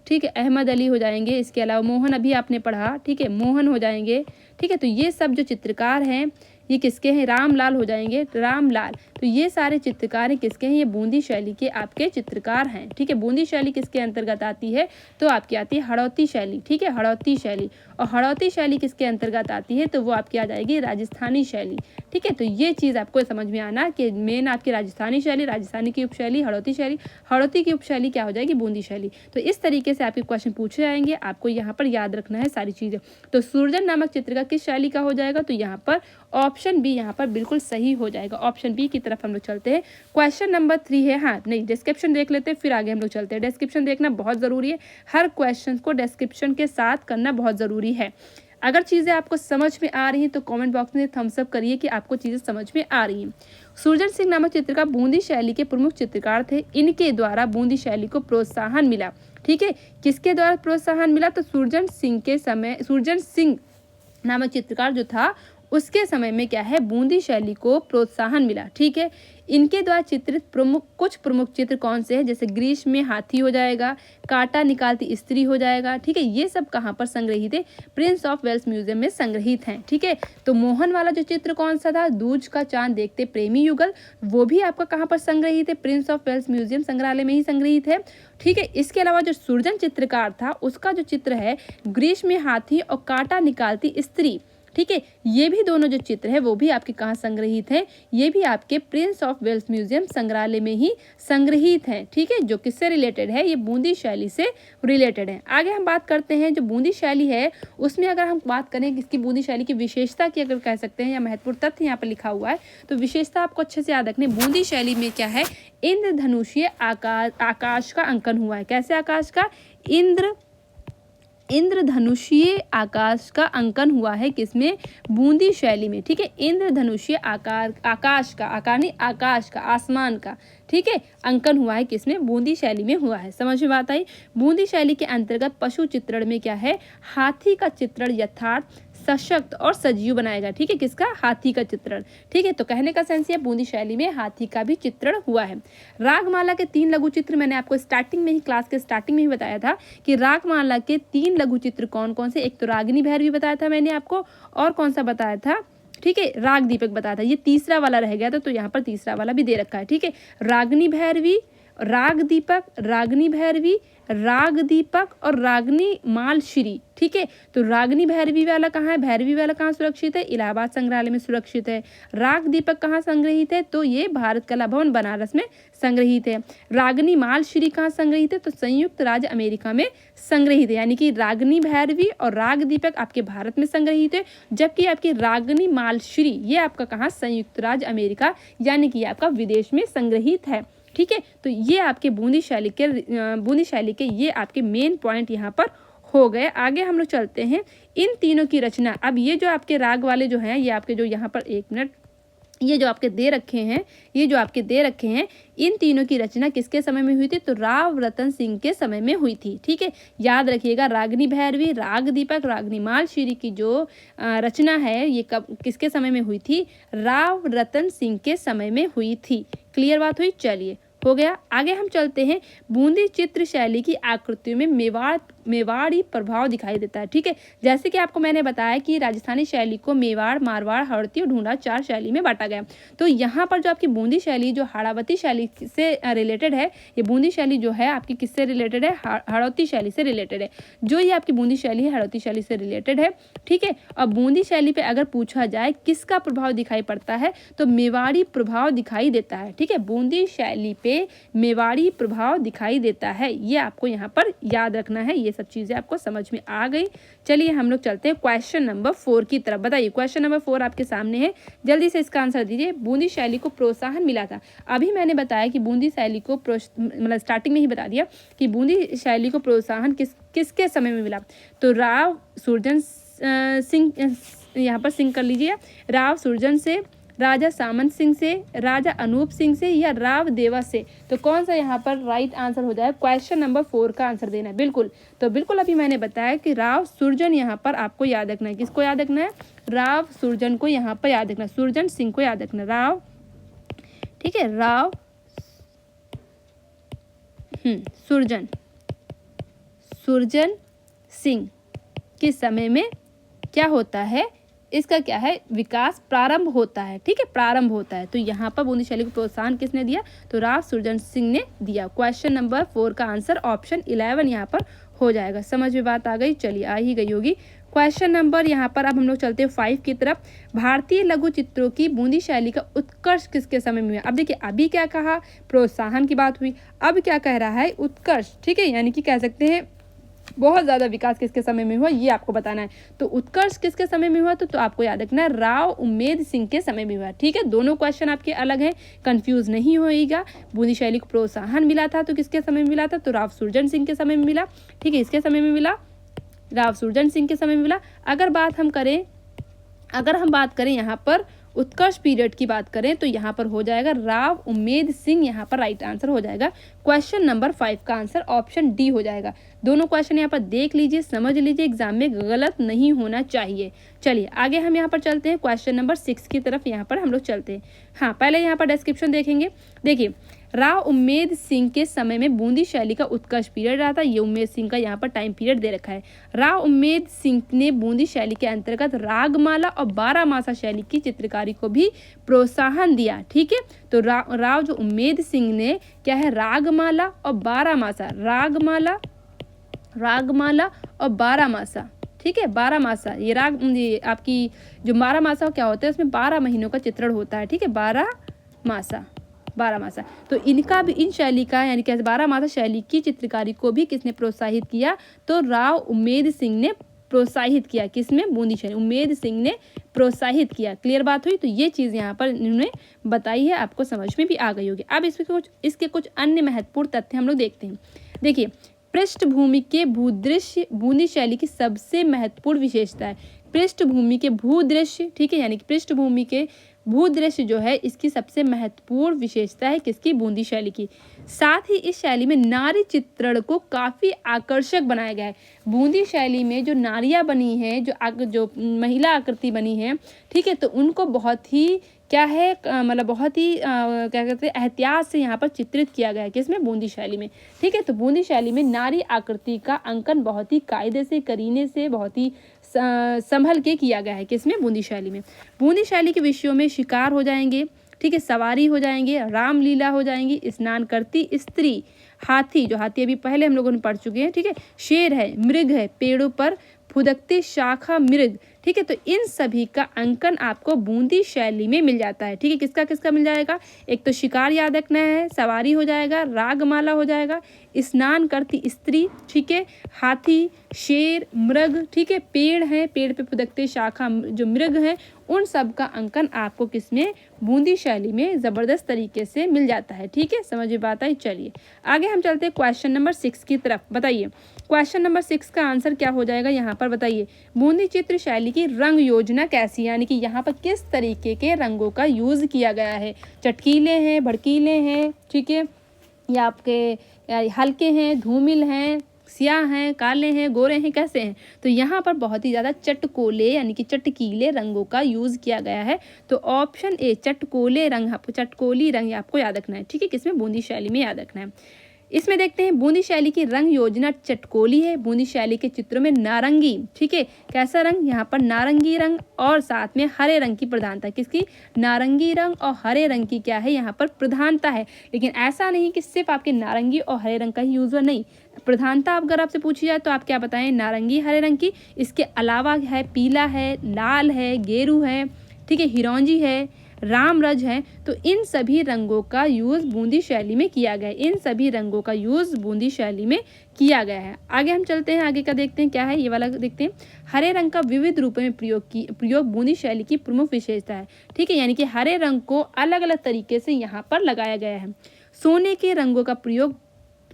ठीक है, अहमद अली हो जाएंगे। इसके अलावा मोहन अभी आपने पढ़ा, ठीक है, मोहन हो जाएंगे, ठीक है। तो ये सब जो चित्रकार हैं ये किसके हैं, रामलाल हो जाएंगे, रामलाल। तो ये सारे चित्रकार हैं किसके हैं, ये बूंदी शैली के आपके चित्रकार हैं, ठीक है। बूंदी शैली किसके अंतर्गत आती है, तो आपकी आती है हड़ौती शैली, ठीक है, हड़ौती शैली। और हड़ौती शैली किसके अंतर्गत आती है, तो वो आपकी आ जाएगी राजस्थानी शैली, ठीक है। तो ये चीज़ आपको समझ में आना कि मेन आपकी राजस्थानी शैली, राजस्थानी की उपशैली हड़ौती शैली, हड़ौती की उपशैली क्या हो जाएगी, बूंदी शैली। तो इस तरीके से आपके क्वेश्चन पूछे जाएंगे, आपको यहाँ पर याद रखना है सारी चीज़ें। तो सुरजन नामक चित्रकार किस शैली का हो जाएगा, तो यहाँ पर ऑप्शन बी यहाँ पर बिल्कुल सही हो जाएगा। ऑप्शन बी की तरफ हम लोग चलते हैं। क्वेश्चन नंबर 3 है, हाँ नहीं, डिस्क्रिप्शन देख लेते हैं फिर आगे हम लोग चलते हैं। डिस्क्रिप्शन देखना बहुत ज़रूरी है, हर क्वेश्चन को डिस्क्रिप्शन के साथ करना बहुत ज़रूरी है। अगर चीज़ें आपको समझ में आ रही हैं तो कमेंट बॉक्स में थम्स अप करिए कि आपको चीज़ें समझ में आ रही हैं। सुरजन सिंह नामक चित्रकार बूंदी शैली के प्रमुख चित्रकार थे। इनके द्वारा बूंदी शैली को प्रोत्साहन मिला, ठीक है। किसके द्वारा प्रोत्साहन मिला, तो सुरजन सिंह नामक चित्रकार जो था उसके समय में क्या है, बूंदी शैली को प्रोत्साहन मिला, ठीक है। इनके द्वारा चित्रित कुछ प्रमुख चित्र कौन से हैं, जैसे ग्रीष्म में हाथी हो जाएगा, कांटा निकालती स्त्री हो जाएगा, ठीक है। ये सब कहाँ पर संग्रहित है, प्रिंस ऑफ वेल्स म्यूजियम में संग्रहित हैं, ठीक है। तो मोहन वाला जो चित्र कौन सा था, दूज का चांद देखते प्रेमी युगल, वो भी आपका कहाँ पर संग्रहित है, प्रिंस ऑफ वेल्स म्यूजियम संग्रहालय में ही संग्रहित है, ठीक है। इसके अलावा जो सुरजन चित्रकार था उसका जो चित्र है ग्रीष्म में हाथी और कांटा निकालती स्त्री, ठीक है। ये भी दोनों जो चित्र है वो भी आपके कहाँ संग्रहित हैं, ये भी आपके प्रिंस ऑफ वेल्स म्यूजियम संग्रहालय में ही संग्रहित हैं, ठीक है। जो किससे रिलेटेड है, ये बूंदी शैली से रिलेटेड है। आगे हम बात करते हैं जो बूंदी शैली है उसमें अगर हम बात करें इसकी बूंदी शैली की विशेषता की अगर कह सकते हैं या महत्वपूर्ण तथ्य यहाँ पर लिखा हुआ है, तो विशेषता आपको अच्छे से याद रखनी। बूंदी शैली में क्या है, इंद्रधनुषीय आकाश का अंकन हुआ है। कैसे आकाश का, इंद्रधनुषीय आकाश का अंकन हुआ है किसमें, बूंदी शैली में, ठीक है। इंद्रधनुषीय आकाश का आसमान का, ठीक है, अंकन हुआ है किसमें, बूंदी शैली में हुआ है। समझ में बात आई। बूंदी शैली के अंतर्गत पशु चित्रण में क्या है, हाथी का चित्रण यथार्थ, सशक्त और सजीव बनाएगा, ठीक है। किसका, हाथी का चित्रण, ठीक है। तो कहने का सेंस ये, बूंदी शैली में हाथी का भी चित्रण हुआ है। रागमाला के 3 लघु चित्र मैंने आपको स्टार्टिंग में ही, क्लास के स्टार्टिंग में ही बताया था कि रागमाला के 3 लघु चित्र कौन कौन से, एक तो रागिनी भैरवी बताया था मैंने आपको, और कौन सा बताया था, ठीक है, राग दीपक बताया था। ये तीसरा वाला रह गया था, तो यहाँ पर तीसरा वाला भी दे रखा है, ठीक है। रागिनी भैरवी, राग दीपक, रागिनी भैरवी, राग दीपक और रागिनी मालश्री, ठीक है। तो रागिनी भैरवी वाला कहाँ है, भैरवी वाला कहाँ सुरक्षित है, इलाहाबाद संग्रहालय में सुरक्षित है। राग दीपक कहाँ संग्रहित है, तो ये भारत कला भवन बनारस में संग्रहित है। रागिनी मालश्री कहाँ संग्रहित है, तो संयुक्त राज्य अमेरिका में संग्रहित है। यानी कि रागिनी भैरवी और राग दीपक आपके भारत में संग्रहित है, जबकि आपकी रागिनी मालश्री ये आपका कहाँ, संयुक्त राज्य अमेरिका यानी कि आपका विदेश में संग्रहित है, ठीक है। तो ये आपके बूंदी शैली के ये आपके मेन पॉइंट यहाँ पर हो गए। आगे हम लोग चलते हैं इन तीनों की रचना। अब ये जो आपके राग वाले जो हैं, ये आपके जो यहाँ पर, एक मिनट, ये जो आपके दे रखे हैं, इन तीनों की रचना किसके समय में हुई थी, तो राव रतन सिंह के समय में हुई थी, ठीक है। याद रखिएगा, रागिनी भैरवी, राग दीपक, रागिनी मालश्री की जो रचना है ये कब, किसके समय में हुई थी, राव रतन सिंह के समय में हुई थी। क्लियर बात हुई, चलिए हो गया। आगे हम चलते हैं, बूंदी चित्र शैली की आकृतियों में मेवाड़ी प्रभाव दिखाई देता है, ठीक है। जैसे कि आपको मैंने बताया कि राजस्थानी शैली को मेवाड़, मारवाड़, हड़ौती और ढूंढा 4 शैली में बांटा गया। तो यहाँ पर जो आपकी बूंदी शैली जो हाड़ावती शैली से रिलेटेड है, ये बूंदी शैली जो है आपकी किससे रिलेटेड है, हड़ौती शैली से रिलेटेड है। जो ये आपकी बूंदी शैली है हड़ौती शैली से रिलेटेड है, ठीक है। और बूंदी शैली पे अगर पूछा जाए किसका प्रभाव दिखाई पड़ता है, तो मेवाड़ी प्रभाव दिखाई देता है, ठीक है। बूंदी शैली पे मेवाड़ी प्रभाव दिखाई देता है, ये आपको यहाँ पर याद रखना है। ये सब चीजें आपको समझ में आ गई। चलिए हम लोग चलते हैं क्वेश्चन नंबर 4 की तरफ। बताइए, क्वेश्चन नंबर 4 आपके सामने है, जल्दी से इसका आंसर दीजिए। बूंदी शैली को प्रोत्साहन मिला था। अभी मैंने बताया कि बूंदी शैली को मतलब स्टार्टिंग में ही बता दिया कि बूंदी शैली को प्रोत्साहन किसके समय में मिला, तो राव सुरजन सिंह, यहाँ पर सिंह कर लीजिए, राव सुरजन से, राजा सामंत सिंह से, राजा अनूप सिंह से या राव देवा से। तो कौन सा यहाँ पर राइट आंसर हो जाए, क्वेश्चन नंबर 4 का आंसर देना है। बिल्कुल, तो बिल्कुल अभी मैंने बताया कि राव सुरजन यहाँ पर आपको याद रखना है। किसको याद रखना है, राव सुरजन को यहाँ पर याद रखना, सुरजन सिंह को याद रखना, राव, ठीक है, राव सुरजन सिंह के समय में क्या होता है, इसका क्या है, विकास प्रारंभ होता है, ठीक है, प्रारंभ होता है। तो यहाँ पर बूंदी शैली को प्रोत्साहन किसने दिया, तो राव सुरजन सिंह ने दिया। क्वेश्चन नंबर 4 का आंसर ऑप्शन 11 यहाँ पर हो जाएगा। समझ में बात आ गई, चलिए आ ही गई होगी। क्वेश्चन नंबर यहाँ पर अब हम लोग चलते हैं 5 की तरफ। भारतीय लघु चित्रों की बूंदी शैली का उत्कर्ष किसके समय में हुआ। अब देखिए, अभी क्या कहा, प्रोत्साहन की बात हुई, अब क्या कह रहा है, उत्कर्ष, ठीक है, यानी कि कह सकते हैं बहुत ज़्यादा विकास किसके समय में हुआ, ये आपको बताना है। तो उत्कर्ष किसके समय में हुआ, तो आपको याद रखना है राव उम्मेद सिंह के समय में हुआ, ठीक है। दोनों क्वेश्चन आपके अलग हैं, कंफ्यूज नहीं होइएगा। बूंदी शैली को प्रोत्साहन मिला था तो किसके समय में मिला था, तो राव सुरजन सिंह के समय में मिला, ठीक है, इसके समय में मिला, राव सुरजन सिंह के समय में मिला। अगर हम बात करें यहाँ पर उत्कर्ष पीरियड की बात करें, तो यहाँ पर हो जाएगा राव उम्मेद सिंह, यहाँ पर राइट आंसर हो जाएगा। क्वेश्चन नंबर 5 का आंसर ऑप्शन डी हो जाएगा। दोनों क्वेश्चन यहाँ पर देख लीजिए, समझ लीजिए, एग्जाम में गलत नहीं होना चाहिए। चलिए आगे हम यहाँ पर चलते हैं, क्वेश्चन नंबर 6 की तरफ यहाँ पर हम लोग चलते हैं। हाँ, पहले यहाँ पर डिस्क्रिप्शन देखेंगे। देखिए, राव उम्मेद सिंह के समय में बूंदी शैली का उत्कर्ष पीरियड रहा था। ये उम्मेद सिंह का यहाँ पर टाइम पीरियड दे रखा है। राव उम्मेद सिंह ने बूंदी शैली के अंतर्गत रागमाला और 12 मासा शैली की चित्रकारी को भी प्रोत्साहन दिया, ठीक है। तो राव जो उम्मेद सिंह ने क्या है, रागमाला और 12 मासा, रागमाला और 12 मासा, ठीक है। 12 मासा, ये राग, ये आपकी जो 12 मासा क्या होता है, उसमें 12 महीनों का चित्रण होता है, ठीक है। 12 मासा, 12 मासा। तो इनका भी, इन शैली का यानी कि 12 मासा शैली की चित्रकारी को भी किसने प्रोत्साहित किया, तो राव उम्मेद सिंह ने प्रोत्साहित किया। किसमें, बूंदी शैली, उम्मेद सिंह ने प्रोत्साहित किया। क्लियर बात हुई। तो ये चीज़ यहाँ पर इन्होंने बताई है, आपको समझ में भी आ गई होगी। अब इसके कुछ अन्य महत्वपूर्ण तथ्य हम लोग देखते हैं। देखिए, पृष्ठभूमि के भूदृश्य बूंदी शैली की सबसे महत्वपूर्ण विशेषता है। पृष्ठभूमि के भूदृश्य, ठीक है, यानी कि पृष्ठभूमि के भूदृश्य जो है, इसकी सबसे महत्वपूर्ण विशेषता है किसकी, बूंदी शैली की। साथ ही इस शैली में नारी चित्रण को काफ़ी आकर्षक बनाया गया है। बूंदी शैली में जो नारियाँ बनी हैं, जो महिला आकृति बनी है, ठीक है, तो उनको बहुत ही क्या है, मतलब बहुत ही क्या कहते हैं, एहतियात से यहाँ पर चित्रित किया गया है। किसमें, बूंदी शैली में, ठीक है। तो बूंदी शैली में नारी आकृति का अंकन बहुत ही कायदे से, करीने से, बहुत ही संभल के किया गया है। किसमें, बूंदी शैली में। बूंदी शैली के विषयों में शिकार हो जाएंगे, ठीक है, सवारी हो जाएंगे, रामलीला हो जाएंगी, स्नान करती स्त्री, हाथी, जो हाथी अभी पहले हम लोगों ने पढ़ चुके हैं, ठीक है, शेर है, मृग है, पेड़ों पर फुदकते शाखा मृग, ठीक है। तो इन सभी का अंकन आपको बूंदी शैली में मिल जाता है, ठीक है। किसका किसका मिल जाएगा, एक तो शिकार याद रखना है, सवारी हो जाएगा, रागमाला हो जाएगा, स्नान करती स्त्री, ठीक है, हाथी, शेर, मृग, ठीक है, पेड़ है, पेड़ पे फुदकते शाखा जो मृग है, उन सब का अंकन आपको किसमें, बूंदी शैली में ज़बरदस्त तरीके से मिल जाता है, ठीक है। समझ में बात आई। चलिए आगे हम चलते हैं क्वेश्चन नंबर 6 की तरफ। बताइए क्वेश्चन नंबर 6 का आंसर क्या हो जाएगा यहाँ पर, बताइए। बूंदी चित्र शैली की रंग योजना कैसी, यानी कि यहाँ पर किस तरीके के रंगों का यूज़ किया गया है। चटकीले हैं, भड़कीले हैं, ठीक है, या आपके हल्के हैं, धूमिल हैं, स्याह हैं, काले हैं, गोरे हैं, कैसे हैं। तो यहाँ पर बहुत ही ज़्यादा चटकोले यानी कि चटकीले रंगों का यूज़ किया गया है। तो ऑप्शन ए चटकोले रंग, चटकोली रंग आपको याद रखना है, ठीक है। किसमें, बूंदी शैली में याद रखना है। इसमें देखते हैं बूंदी शैली की रंग योजना चटकोली है। बूंदी शैली के चित्रों में नारंगी, ठीक है, कैसा रंग, यहाँ पर नारंगी रंग और साथ में हरे रंग की प्रधानता। किसकी, नारंगी रंग और हरे रंग की क्या है, यहाँ पर प्रधानता है। लेकिन ऐसा नहीं कि सिर्फ आपके नारंगी और हरे रंग का ही यूज हो, नहीं, प्रधानता अगर आपसे पूछी जाए तो आप क्या बताएं, नारंगी हरे रंग की। इसके अलावा है पीला है, लाल है, गेरू है, ठीक है, हिरौंजी है, रामरज है। तो इन सभी रंगों का यूज़ बूंदी शैली में किया गया है। इन सभी रंगों का यूज़ बूंदी शैली में किया गया है। आगे हम चलते हैं, आगे का देखते हैं क्या है, ये वाला देखते हैं। हरे रंग का विविध रूपों में प्रयोग बूंदी शैली की प्रमुख विशेषता है, ठीक है, यानी कि हरे रंग को अलग अलग तरीके से यहाँ पर लगाया गया है। सोने के रंगों का प्रयोग,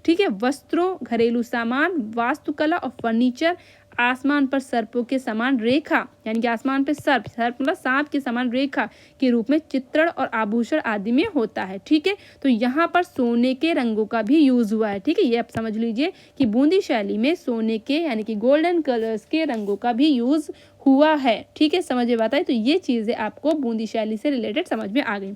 ठीक है, वस्त्रों, घरेलू सामान, वास्तुकला और फर्नीचर, आसमान पर सर्पों के समान रेखा, यानी कि आसमान पर सर्प मतलब सांप के समान रेखा के रूप में चित्रण और आभूषण आदि में होता है, ठीक है। तो यहाँ पर सोने के रंगों का भी यूज़ हुआ है, ठीक है। ये आप समझ लीजिए कि बूंदी शैली में सोने के यानी कि गोल्डन कलर्स के रंगों का भी यूज़ हुआ है, ठीक है। समझ में आता है। तो ये चीज़ें आपको बूंदी शैली से रिलेटेड समझ में आ गई।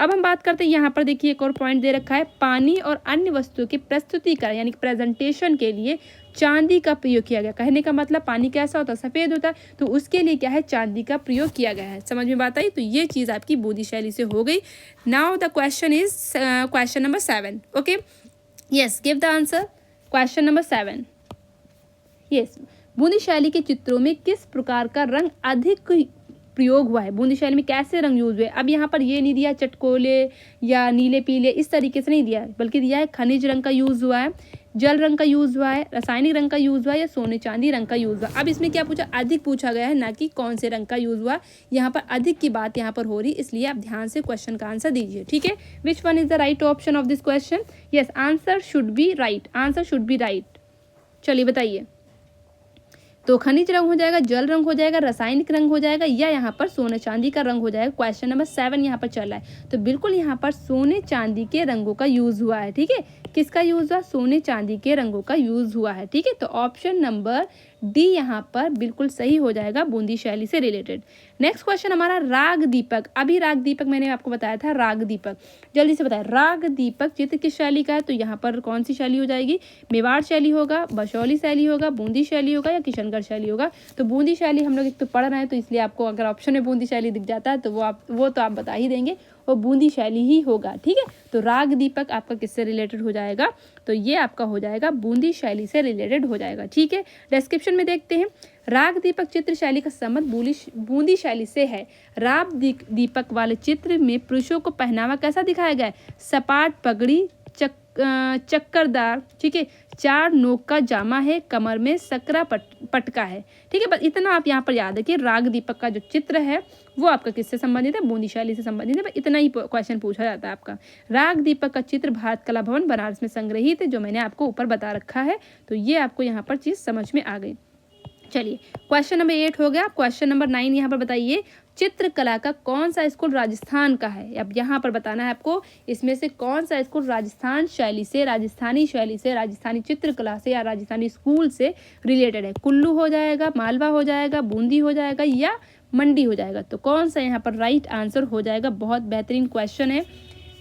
अब हम बात करते हैं, यहाँ पर देखिए एक और पॉइंट दे रखा है, पानी और अन्य वस्तुओं के प्रस्तुतिकरण यानी कि प्रेजेंटेशन के लिए चांदी का प्रयोग किया गया। कहने का मतलब पानी कैसा होता है, सफ़ेद होता है, तो उसके लिए क्या है, चांदी का प्रयोग किया गया है। समझ में बात आई। तो ये चीज़ आपकी बूंदी शैली से हो गई। Now the question is question number 7। Okay, yes, give the answer. Question number 7, yes, Bundi शैली के चित्रों में किस प्रकार का रंग अधिक प्रयोग हुआ है, बूंदी शैली में कैसे रंग यूज हुए। अब यहाँ पर ये नहीं दिया चटकोले या नीले पीले इस तरीके से नहीं दिया, बल्कि दिया है खनिज रंग का यूज हुआ है, जल रंग का यूज हुआ है, रासायनिक रंग का यूज हुआ है या सोने चांदी रंग का यूज हुआ। अब इसमें क्या पूछा, अधिक पूछा गया है, ना कि कौन से रंग का यूज हुआ। यहाँ पर अधिक की बात यहाँ पर हो रही, इसलिए आप ध्यान से क्वेश्चन का आंसर दीजिए, ठीक है। Which one is the right option of this question, yes, answer should be right, answer should be right. चलिए बताइए, तो खनिज रंग हो जाएगा, जल रंग हो जाएगा, रासायनिक रंग हो जाएगा, या यहाँ पर सोने चांदी का रंग हो जाएगा। क्वेश्चन नंबर 7 यहाँ पर चल रहा है, तो बिल्कुल यहाँ पर सोने चांदी के रंगों का यूज हुआ है, ठीक है। किसका यूज हुआ, सोने चांदी के रंगों का यूज हुआ है, ठीक है। तो ऑप्शन नंबर डी यहाँ पर बिल्कुल सही हो जाएगा बूंदी शैली से रिलेटेड। नेक्स्ट क्वेश्चन हमारा राग दीपक। अभी राग दीपक मैंने आपको बताया था, राग दीपक जल्दी से बताया। राग दीपक चित्र किस शैली का है, तो यहाँ पर कौन सी शैली हो जाएगी, मेवाड़ शैली होगा, बशौली शैली होगा, बूंदी शैली होगा या किशनगढ़ शैली होगा। तो बूंदी शैली हम लोग एक तो पढ़ रहे हैं, तो इसलिए आपको अगर ऑप्शन में बूंदी शैली दिख जाता है तो वो तो आप बता ही देंगे। वो बूंदी शैली ही होगा। ठीक है, तो राग दीपक आपका किससे रिलेटेड हो जाएगा, तो ये आपका हो जाएगा बूंदी शैली से रिलेटेड हो जाएगा। ठीक है, डिस्क्रिप्शन में देखते हैं। राग दीपक चित्र शैली का संबंध बूंदी शैली से है। राग दीपक वाले चित्र में पुरुषों को पहनावा कैसा दिखाया गया है, सपाट पगड़ी, चक्करदार, ठीक है, 4 नोक का जामा है, कमर में सकरा पटका है। ठीक है, बस इतना आप यहाँ पर याद रखिए। राग दीपक का जो चित्र है वो आपका किससे संबंधित है, बूंदी शैली से संबंधित है। बस इतना ही क्वेश्चन पूछा जाता है आपका। राग दीपक का चित्र भारत कला भवन बनारस में संग्रहित है, जो मैंने आपको ऊपर बता रखा है। तो ये आपको यहाँ पर चीज़ समझ में आ गई। चलिए, क्वेश्चन नंबर 8 हो गया। क्वेश्चन नंबर 9 यहाँ पर बताइए, चित्रकला का कौन सा स्कूल राजस्थान का है। अब यहाँ पर बताना है आपको, इसमें से कौन सा स्कूल राजस्थान शैली से, राजस्थानी शैली से, राजस्थानी चित्रकला से या राजस्थानी स्कूल से रिलेटेड है। कुल्लू हो जाएगा, मालवा हो जाएगा, बूंदी हो जाएगा या मंडी हो जाएगा। तो कौन सा यहाँ पर राइट आंसर हो जाएगा। बहुत बेहतरीन क्वेश्चन है।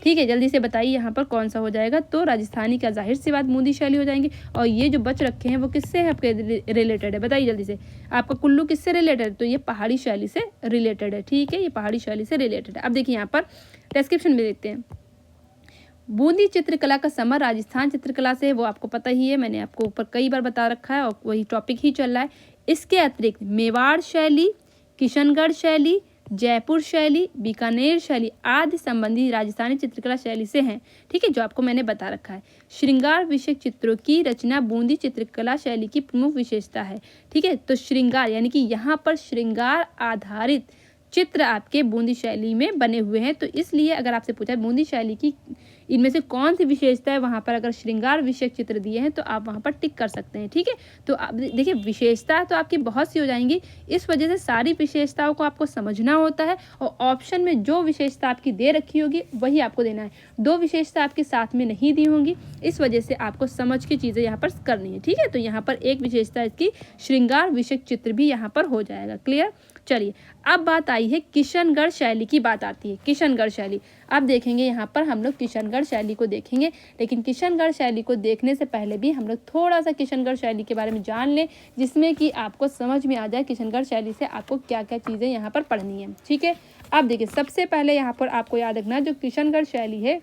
ठीक है, जल्दी से बताइए यहाँ पर कौन सा हो जाएगा। तो राजस्थानी का जाहिर सी बात बूंदी शैली हो जाएंगे। और ये जो बच रखे हैं वो किससे है आपके रिलेटेड है, बताइए जल्दी से। आपका कुल्लू किससे रिलेटेड है, तो ये पहाड़ी शैली से रिलेटेड है। ठीक है, ये पहाड़ी शैली से रिलेटेड है। अब देखिए यहाँ पर डिस्क्रिप्शन में देखते हैं। बूंदी चित्रकला का संबंध राजस्थान चित्रकला से है, वो आपको पता ही है, मैंने आपको ऊपर कई बार बता रखा है और वही टॉपिक ही चल रहा है। इसके अतिरिक्त मेवाड़ शैली, किशनगढ़ शैली, जयपुर शैली, बीकानेर शैली आदि संबंधी राजस्थानी चित्रकला शैली से हैं। ठीक है, जो आपको मैंने बता रखा है। श्रृंगार विषयक चित्रों की रचना बूंदी चित्रकला शैली की प्रमुख विशेषता है। ठीक है, तो श्रृंगार यानी कि यहाँ पर श्रृंगार आधारित चित्र आपके बूंदी शैली में बने हुए हैं। तो इसलिए अगर आपसे पूछा बूंदी शैली की इनमें से कौन सी विशेषता है, वहाँ पर अगर श्रृंगार विषयक चित्र दिए हैं तो आप वहाँ पर टिक कर सकते हैं। ठीक है, तो आप देखिए विशेषता तो आपकी बहुत सी हो जाएंगी। इस वजह से सारी विशेषताओं को आपको समझना होता है और ऑप्शन में जो विशेषता आपकी दे रखी होगी वही आपको देना है। 2 विशेषता आपके साथ में नहीं दी होंगी, इस वजह से आपको समझ के चीज़ें यहाँ पर करनी है। ठीक है, तो यहाँ पर एक विशेषता इसकी श्रृंगार विषयक चित्र भी यहाँ पर हो जाएगा। क्लियर। चलिए, अब बात आई है किशनगढ़ शैली की बात आती है। किशनगढ़ शैली अब देखेंगे, यहाँ पर हम लोग किशनगढ़ शैली को देखेंगे। लेकिन किशनगढ़ शैली को देखने से पहले भी हम लोग थोड़ा सा किशनगढ़ शैली के बारे में जान लें, जिसमें कि आपको समझ में आ जाए किशनगढ़ शैली से आपको क्या क्या चीज़ें यहाँ पर पढ़नी है। ठीक है, अब देखिए सबसे पहले यहाँ पर आपको याद रखना जो किशनगढ़ शैली है,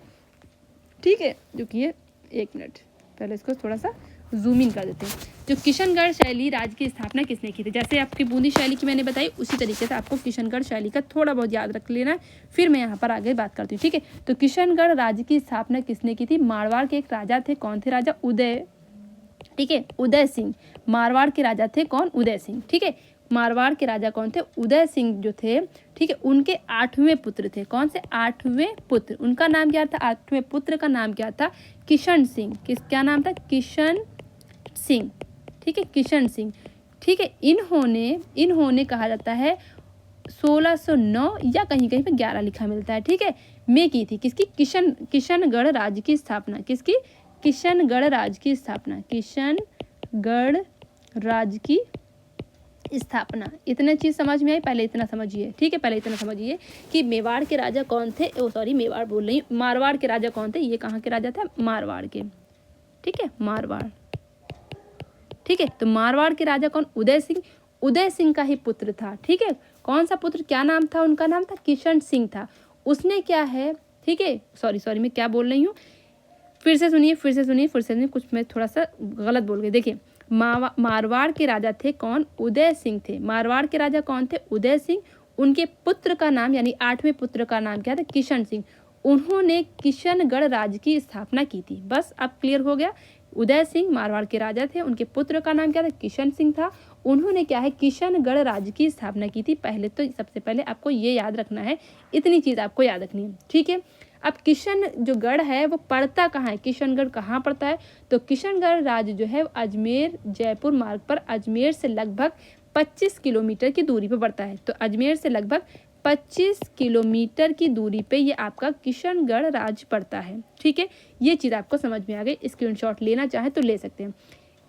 ठीक है, जो कि ये 1 मिनट पहले इसको थोड़ा सा जूम इन कर देते हैं। जो किशनगढ़ शैली राज्य की स्थापना किसने की थी, जैसे आपकी बूंदी शैली की मैंने बताई उसी तरीके से आपको किशनगढ़ शैली का थोड़ा बहुत याद रख लेना है, फिर मैं यहाँ पर आगे बात करती हूँ। ठीक है, तो किशनगढ़ राज्य की स्थापना किसने की थी, मारवाड़ के एक राजा थे। कौन थे राजा, उदय, ठीक है, उदय सिंह। मारवाड़ के राजा थे कौन, उदय सिंह। ठीक है, मारवाड़ के राजा कौन थे, उदय सिंह जो थे। ठीक है, उनके 8वें पुत्र थे। कौन से 8वें पुत्र, उनका नाम क्या था, 8वें पुत्र का नाम क्या था, किशन सिंह। क्या नाम था, किशन सिंह। ठीक है, किशन सिंह। ठीक है, इन्होंने कहा जाता है 1609 या कहीं कहीं पे 11 लिखा मिलता है। ठीक है, में की थी किसकी, किशनगढ़ राज्य की स्थापना, किसकी, किशनगढ़ राज्य की स्थापना, किशनगढ़ राज्य की स्थापना। इतने चीज़ समझ में आई, पहले इतना समझिए। ठीक है, पहले इतना समझिए कि मेवाड़ के राजा कौन थे, मेवाड़ बोल रही हूँ, मारवाड़ के राजा कौन थे, ये कहाँ के राजा थे, मारवाड़ के। ठीक है, मारवाड़। ठीक है, तो मारवाड़ के राजा कौन, उदय सिंह। उदय सिंह का ही पुत्र था। ठीक है, कौन सा पुत्र, क्या नाम था, उनका नाम था किशन सिंह था। उसने क्या है, ठीक है, सॉरी मैं क्या बोल रही हूँ, फिर से सुनिए, कुछ मैं थोड़ा सा गलत बोल गई। देखिए, मारवाड़ के राजा थे कौन, उदय सिंह थे। मारवाड़ के राजा कौन थे, उदय सिंह। उनके पुत्र का नाम यानी 8वें पुत्र का नाम क्या था, किशन सिंह। उन्होंने किशनगढ़ राज्य की स्थापना की थी। बस अब क्लियर हो गया। उदय सिंह मारवाड़ के राजा थे, उनके पुत्र का नाम क्या था, किशन सिंह था। उन्होंने क्या है, किशनगढ़ राज्य की स्थापना की थी। पहले तो सबसे पहले आपको ये याद रखना है, इतनी चीज़ आपको याद रखनी है। ठीक है, अब किशन जो गढ़ है वो पड़ता कहाँ है, किशनगढ़ कहाँ पड़ता है, तो किशनगढ़ राज्य जो है अजमेर जयपुर मार्ग पर अजमेर से लगभग 25 किलोमीटर की दूरी पर पड़ता है। तो अजमेर से लगभग 25 किलोमीटर की दूरी पे ये आपका किशनगढ़ राज्य पड़ता है। ठीक है, ये चीज़ आपको समझ में आ गई। स्क्रीनशॉट लेना चाहे तो ले सकते हैं।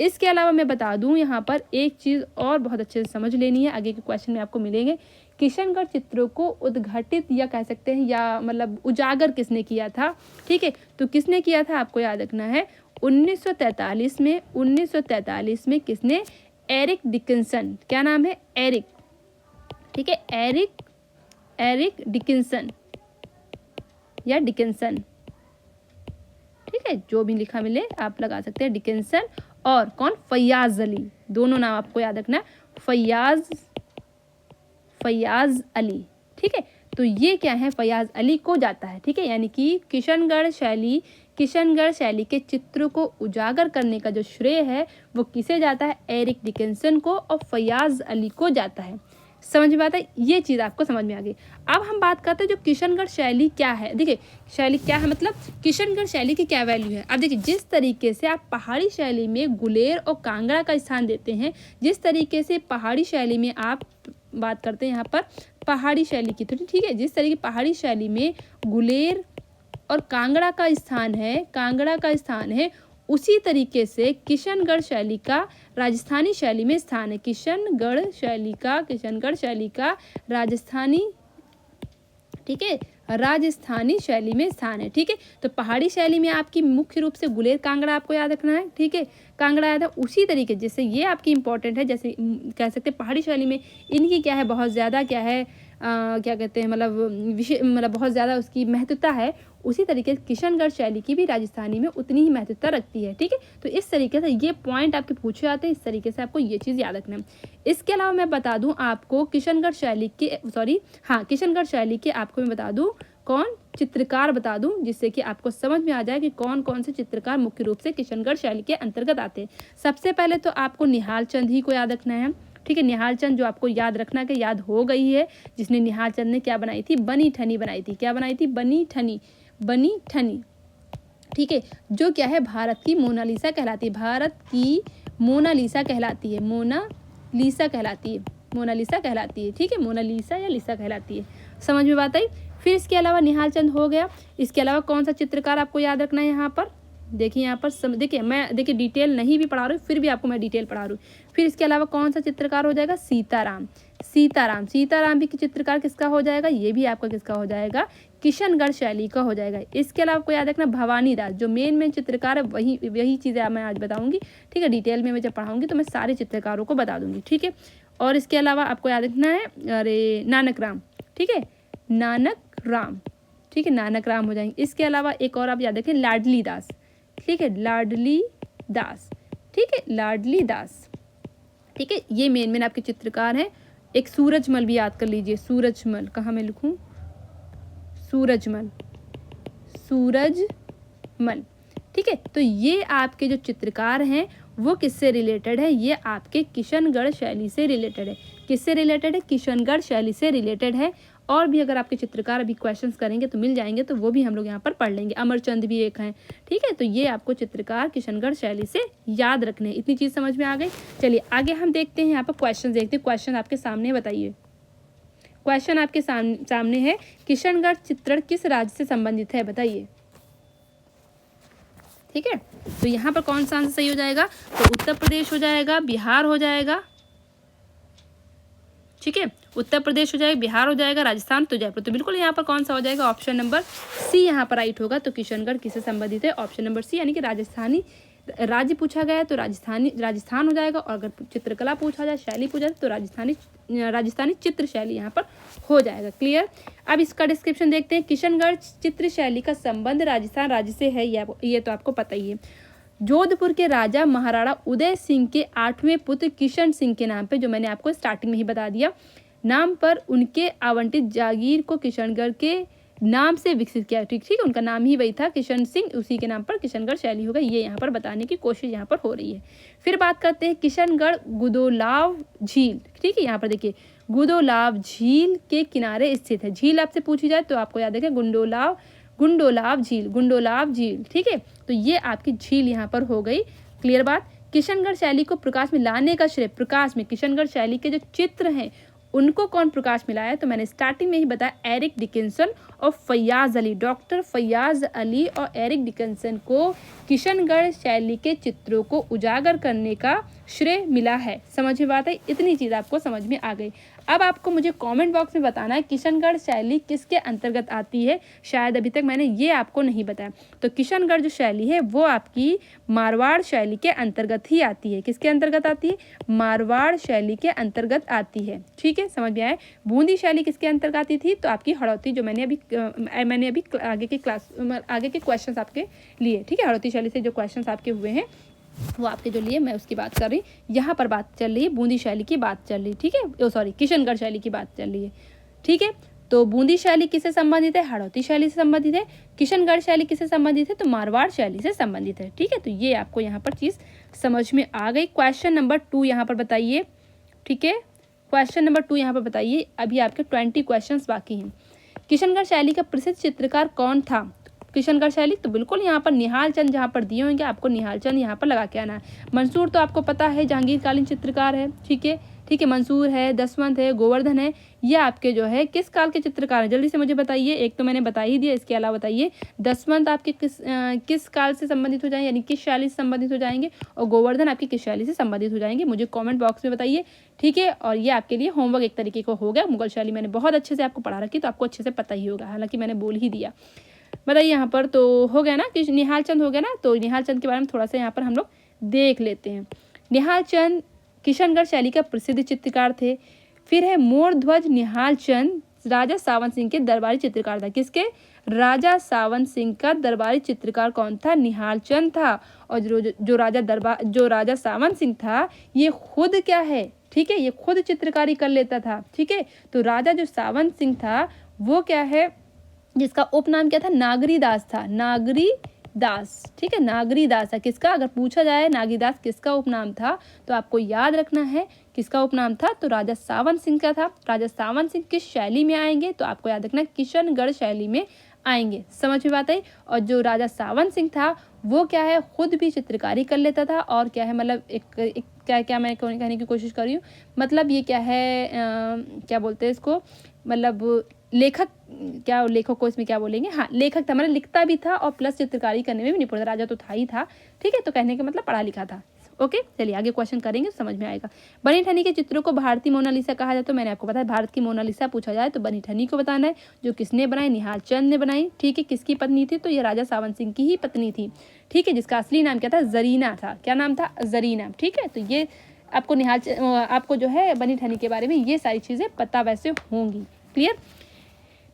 इसके अलावा मैं बता दूं यहाँ पर एक चीज़ और बहुत अच्छे से समझ लेनी है, आगे के क्वेश्चन में आपको मिलेंगे। किशनगढ़ चित्रों को उद्घाटित या कह सकते हैं या मतलब उजागर किसने किया था। ठीक है, तो किसने किया था आपको याद रखना है, 1943 में किसने, एरिक डिकिंसन। क्या नाम है, एरिक। ठीक है, एरिक डिकिंसन। या डिकिंसन, ठीक है, जो भी लिखा मिले आप लगा सकते हैं, डिकिंसन। और कौन, फैयाज अली, दोनों नाम आपको याद रखना है, फैयाज अली, ठीक है। तो ये क्या है, फैयाज अली को जाता है, ठीक है, यानी कि किशनगढ़ शैली के चित्र को उजागर करने का जो श्रेय है वो किसे जाता है, एरिक डिकिंसन को और फैयाज अली को जाता है। समझ में आता है, ये चीज़ आपको समझ में आ गई। अब हम बात करते हैं जो किशनगढ़ शैली क्या है। देखिए शैली क्या है, मतलब किशनगढ़ शैली की क्या वैल्यू है। अब देखिए जिस तरीके से आप पहाड़ी शैली में गुलेर और कांगड़ा का स्थान देते हैं, जिस तरीके से पहाड़ी शैली में आप बात करते हैं यहाँ पर पहाड़ी शैली की, तो ठीक है, जिस तरीके पहाड़ी शैली में गुलेर और कांगड़ा का स्थान है, उसी तरीके से किशनगढ़ शैली का राजस्थानी शैली में स्थान है। किशनगढ़ शैली का राजस्थानी, ठीक है, राजस्थानी शैली में स्थान है, ठीक है। तो पहाड़ी शैली में आपकी मुख्य रूप से गुलेर कांगड़ा आपको याद रखना है, ठीक है, कांगड़ा याद है। उसी तरीके जैसे ये आपकी इंपॉर्टेंट है, जैसे कह सकते हैं पहाड़ी शैली में इनकी क्या है, बहुत ज़्यादा क्या है, क्या कहते हैं, मतलब बहुत ज़्यादा उसकी महत्वता है। उसी तरीके से किशनगढ़ शैली की भी राजस्थानी में उतनी ही महत्वता रखती है, ठीक है। तो इस तरीके से ये पॉइंट आपके पूछे जाते हैं, इस तरीके से आपको ये चीज़ याद रखना है। इसके अलावा मैं बता दूं आपको किशनगढ़ शैली के आपको मैं बता दूं कौन चित्रकार बता दूं, जिससे कि आपको समझ में आ जाए कि कौन कौन से चित्रकार मुख्य रूप से किशनगढ़ शैली के अंतर्गत आते हैं। सबसे पहले तो आपको निहाल चंद ही को याद रखना है, ठीक है। निहाल चंद जो आपको याद रखना कि याद हो गई है, जिसने निहाल चंद ने क्या बनाई थी, बनी ठनी बनाई थी। क्या बनाई थी, बनी ठनी, ठीक है, जो क्या है भारत की मोनालिसा कहलाती है, मोनालिसा कहलाती है, ठीक है, मोनालिसा या लिसा कहलाती है। समझ में बात आई। फिर इसके अलावा निहाल चंद हो गया। इसके अलावा कौन सा चित्रकार आपको याद रखना है यहाँ पर, देखिए यहाँ पर देखिए मैं डिटेल नहीं भी पढ़ा रही हूँ, फिर भी आपको मैं डिटेल पढ़ा रही हूँ। फिर इसके अलावा कौन सा चित्रकार हो जाएगा, सीताराम भी चित्रकार किसका हो जाएगा, ये भी आपका किसका हो जाएगा, किशनगढ़ शैली का हो जाएगा। इसके अलावा आपको याद रखना भवानी दास, जो मेन चित्रकार है वही चीज़ें मैं आज बताऊंगी, ठीक है। डिटेल में मैं जब पढ़ाऊंगी तो मैं सारे चित्रकारों को बता दूंगी, ठीक है। और इसके अलावा आपको याद रखना है नानक राम, ठीक है, नानक राम हो जाएंगे। इसके अलावा एक और आप याद रखें लाडली दास, ठीक है, लाडली दास, ठीक है। ये मेन आपके चित्रकार हैं। एक सूरजमल भी याद कर लीजिए, सूरजमल, कहाँ मैं लिखूं, सूरजमल, ठीक है। तो ये आपके जो चित्रकार हैं वो किससे रिलेटेड है, ये आपके किशनगढ़ शैली से रिलेटेड है। किससे रिलेटेड है, किशनगढ़ शैली से रिलेटेड है। और भी अगर आपके चित्रकार अभी क्वेश्चंस करेंगे तो मिल जाएंगे, तो वो भी हम लोग यहाँ पर पढ़ लेंगे। अमरचंद भी एक हैं, ठीक है। तो ये आपको चित्रकार किशनगढ़ शैली से याद रखने हैं। इतनी चीज़ समझ में आ गई। चलिए आगे हम देखते हैं, यहाँ पर क्वेश्चन देखते हैं। क्वेश्चन आपके सामने बताइए, क्वेश्चन आपके सामने है, किशनगढ़ चित्रण किस राज्य से संबंधित है, बताइए, ठीक है। तो यहाँ पर कौन सा आंसर सही हो जाएगा, तो उत्तर प्रदेश हो जाएगा, बिहार हो जाएगा, ठीक है, उत्तर प्रदेश हो जाएगा, बिहार हो जाएगा, राजस्थान तो जयपुर। तो बिल्कुल यहाँ पर कौन सा हो जाएगा, ऑप्शन नंबर सी यहाँ पर राइट होगा। तो किशनगढ़ किससे संबंधित है, ऑप्शन नंबर सी, यानी कि राजस्थानी राज्य पूछा गया तो राजस्थान हो जाएगा। और अगर चित्रकला पूछा जाए, शैली पूछा जाए, तो राजस्थानी चित्र शैली यहाँ पर हो जाएगा। क्लियर। अब इसका डिस्क्रिप्शन देखते हैं। किशनगढ़ चित्र शैली का संबंध राजस्थान राज्य से है, ये तो आपको पता ही है। जोधपुर के राजा महाराणा उदय सिंह के 8वें पुत्र किशन सिंह के नाम पे, जो मैंने आपको स्टार्टिंग में ही बता दिया, नाम पर उनके आवंटित जागीर को किशनगढ़ के नाम से विकसित किया। ठीक है, उनका नाम ही वही था, किशन सिंह, उसी के नाम पर किशनगढ़ शैली होगा। ये यहाँ पर बताने की कोशिश यहाँ पर हो रही है। फिर बात करते हैं किशनगढ़ गुदोलाव झील। ठीक है, यहाँ पर देखिए गुदोलाव झील के किनारे स्थित है। झील आपसे पूछी जाए तो आपको याद रखें गुंडोलाव झील। ठीक है, तो ये आपकी झील यहाँ पर हो गई। क्लियर बात। किशनगढ़ शैली को प्रकाश में लाने का श्रेय, प्रकाश में किशनगढ़ शैली के जो चित्र हैं उनको कौन प्रकाश में लाया, तो मैंने स्टार्टिंग में ही बताया, एरिक डिकिंसन और फैयाज अली। डॉक्टर फैयाज अली और एरिक डिकिंसन को किशनगढ़ शैली के चित्रों को उजागर करने का श्रेय मिला है। समझ में बात है, इतनी चीज़ आपको समझ में आ गई। अब आपको मुझे कमेंट बॉक्स में बताना है किशनगढ़ शैली किसके अंतर्गत आती है। शायद अभी तक मैंने ये आपको नहीं बताया। तो किशनगढ़ जो शैली है वो आपकी मारवाड़ शैली के अंतर्गत ही आती है। किसके अंतर्गत आती है? मारवाड़ शैली के अंतर्गत आती है। ठीक है, समझ में आया। बूंदी शैली किसके अंतर्गत आती थी? तो आपकी हड़ौती, जो मैंने अभी मैंने अभी आगे के क्वेश्चंस आपके लिए, ठीक है, हड़ौती शैली से जो क्वेश्चंस आपके हुए हैं वो आपके जो लिए मैं उसकी बात कर रही। यहाँ पर बात चल रही है बूंदी शैली की बात चल रही, ठीक है, सॉरी किशनगढ़ शैली की बात चल रही है, ठीक है। तो बूंदी शैली किससे संबंधित है? हड़ौती शैली से संबंधित है। किशनगढ़ शैली किससे संबंधित है? तो मारवाड़ शैली से संबंधित है, ठीक है। तो ये आपको यहाँ पर चीज़ समझ में आ गई। क्वेश्चन नंबर 2 यहाँ पर बताइए, ठीक है, क्वेश्चन नंबर 2 यहाँ पर बताइए। अभी आपके 20 क्वेश्चन बाकी हैं। किशनगढ़ शैली का प्रसिद्ध चित्रकार कौन था? किशनगढ़ शैली, तो बिल्कुल यहाँ पर निहाल चंद जहाँ पर दिए होंगे आपको निहाल चंद यहाँ पर लगा के आना है। मंसूर तो आपको पता है जहांगीरकालीन चित्रकार है, ठीक है, ठीक है, मंसूर है, दसवंत है, गोवर्धन है, ये आपके जो है किस काल के चित्रकार हैं? जल्दी से मुझे बताइए। एक तो मैंने बता ही दिया, इसके अलावा बताइए दसवंत आपके किस काल से संबंधित हो जाएंगे, यानी किस शैली से संबंधित हो जाएंगे, और गोवर्धन आपकी किस शैली से संबंधित हो जाएंगे, मुझे कॉमेंट बॉक्स में बताइए, ठीक है। और ये आपके लिए होमवर्क एक तरीके को हो गया। मुगल शैली मैंने बहुत अच्छे से आपको पढ़ा रखी, तो आपको अच्छे से पता ही होगा, हालांकि मैंने बोल ही दिया। बताइए यहाँ पर तो हो गया ना कि निहाल चंद हो गया ना, तो निहाल चंद के बारे में थोड़ा सा यहाँ पर हम लोग देख लेते हैं। निहाल चंद किशनगढ़ शैली का प्रसिद्ध चित्रकार थे। फिर है मोर ध्वज निहाल चंद राजा सावन सिंह के दरबारी चित्रकार था। किसके? राजा सावन सिंह का दरबारी चित्रकार कौन था? निहाल चंद था। और जो राजा सावन सिंह था ये खुद क्या है, ठीक है, ये खुद चित्रकारी कर लेता था, ठीक है। तो राजा जो सावन सिंह था वो क्या है, जिसका उपनाम क्या था? नागरी दास था, नागरी दास, ठीक है, नागरी दास है। किसका, अगर पूछा जाए नागरी दास किसका उपनाम था, तो आपको याद रखना है किसका उपनाम था, तो राजा सावन सिंह का था। राजा सावन सिंह किस शैली में आएंगे, तो आपको याद रखना किशनगढ़ शैली में आएंगे। समझ में बात आई। और जो राजा सावन सिंह था वो क्या है, खुद भी चित्रकारी कर लेता था, और क्या है, मतलब एक क्या मैं कहने की कोशिश कर रही हूँ, मतलब ये क्या है, क्या बोलते हैं इसको, मतलब लेखक, क्या लेखक को इसमें क्या बोलेंगे, हाँ लेखक था, मतलब लिखता भी था और प्लस चित्रकारी करने में भी निपुण था। राजा तो था ही था, ठीक है, तो कहने का मतलब पढ़ा लिखा था। ओके, चलिए आगे क्वेश्चन करेंगे, समझ में आएगा। बनी ठनी के चित्रों को भारतीय मोनालिसा कहा जाता है। तो मैंने आपको बताया भारत की मोनालिसा पूछा जाए तो बनी ठनी को बताना है। जो किसने बनाई? निहाल चंद ने बनाई, ठीक है। किसकी पत्नी थी? तो ये राजा सावन सिंह की ही पत्नी थी, ठीक है, जिसका असली नाम क्या था? जरीना था। क्या नाम था? जरीना, ठीक है। तो ये आपको आपको जो है बनी ठनी के बारे में ये सारी चीज़ें पता वैसे होंगी। क्लियर?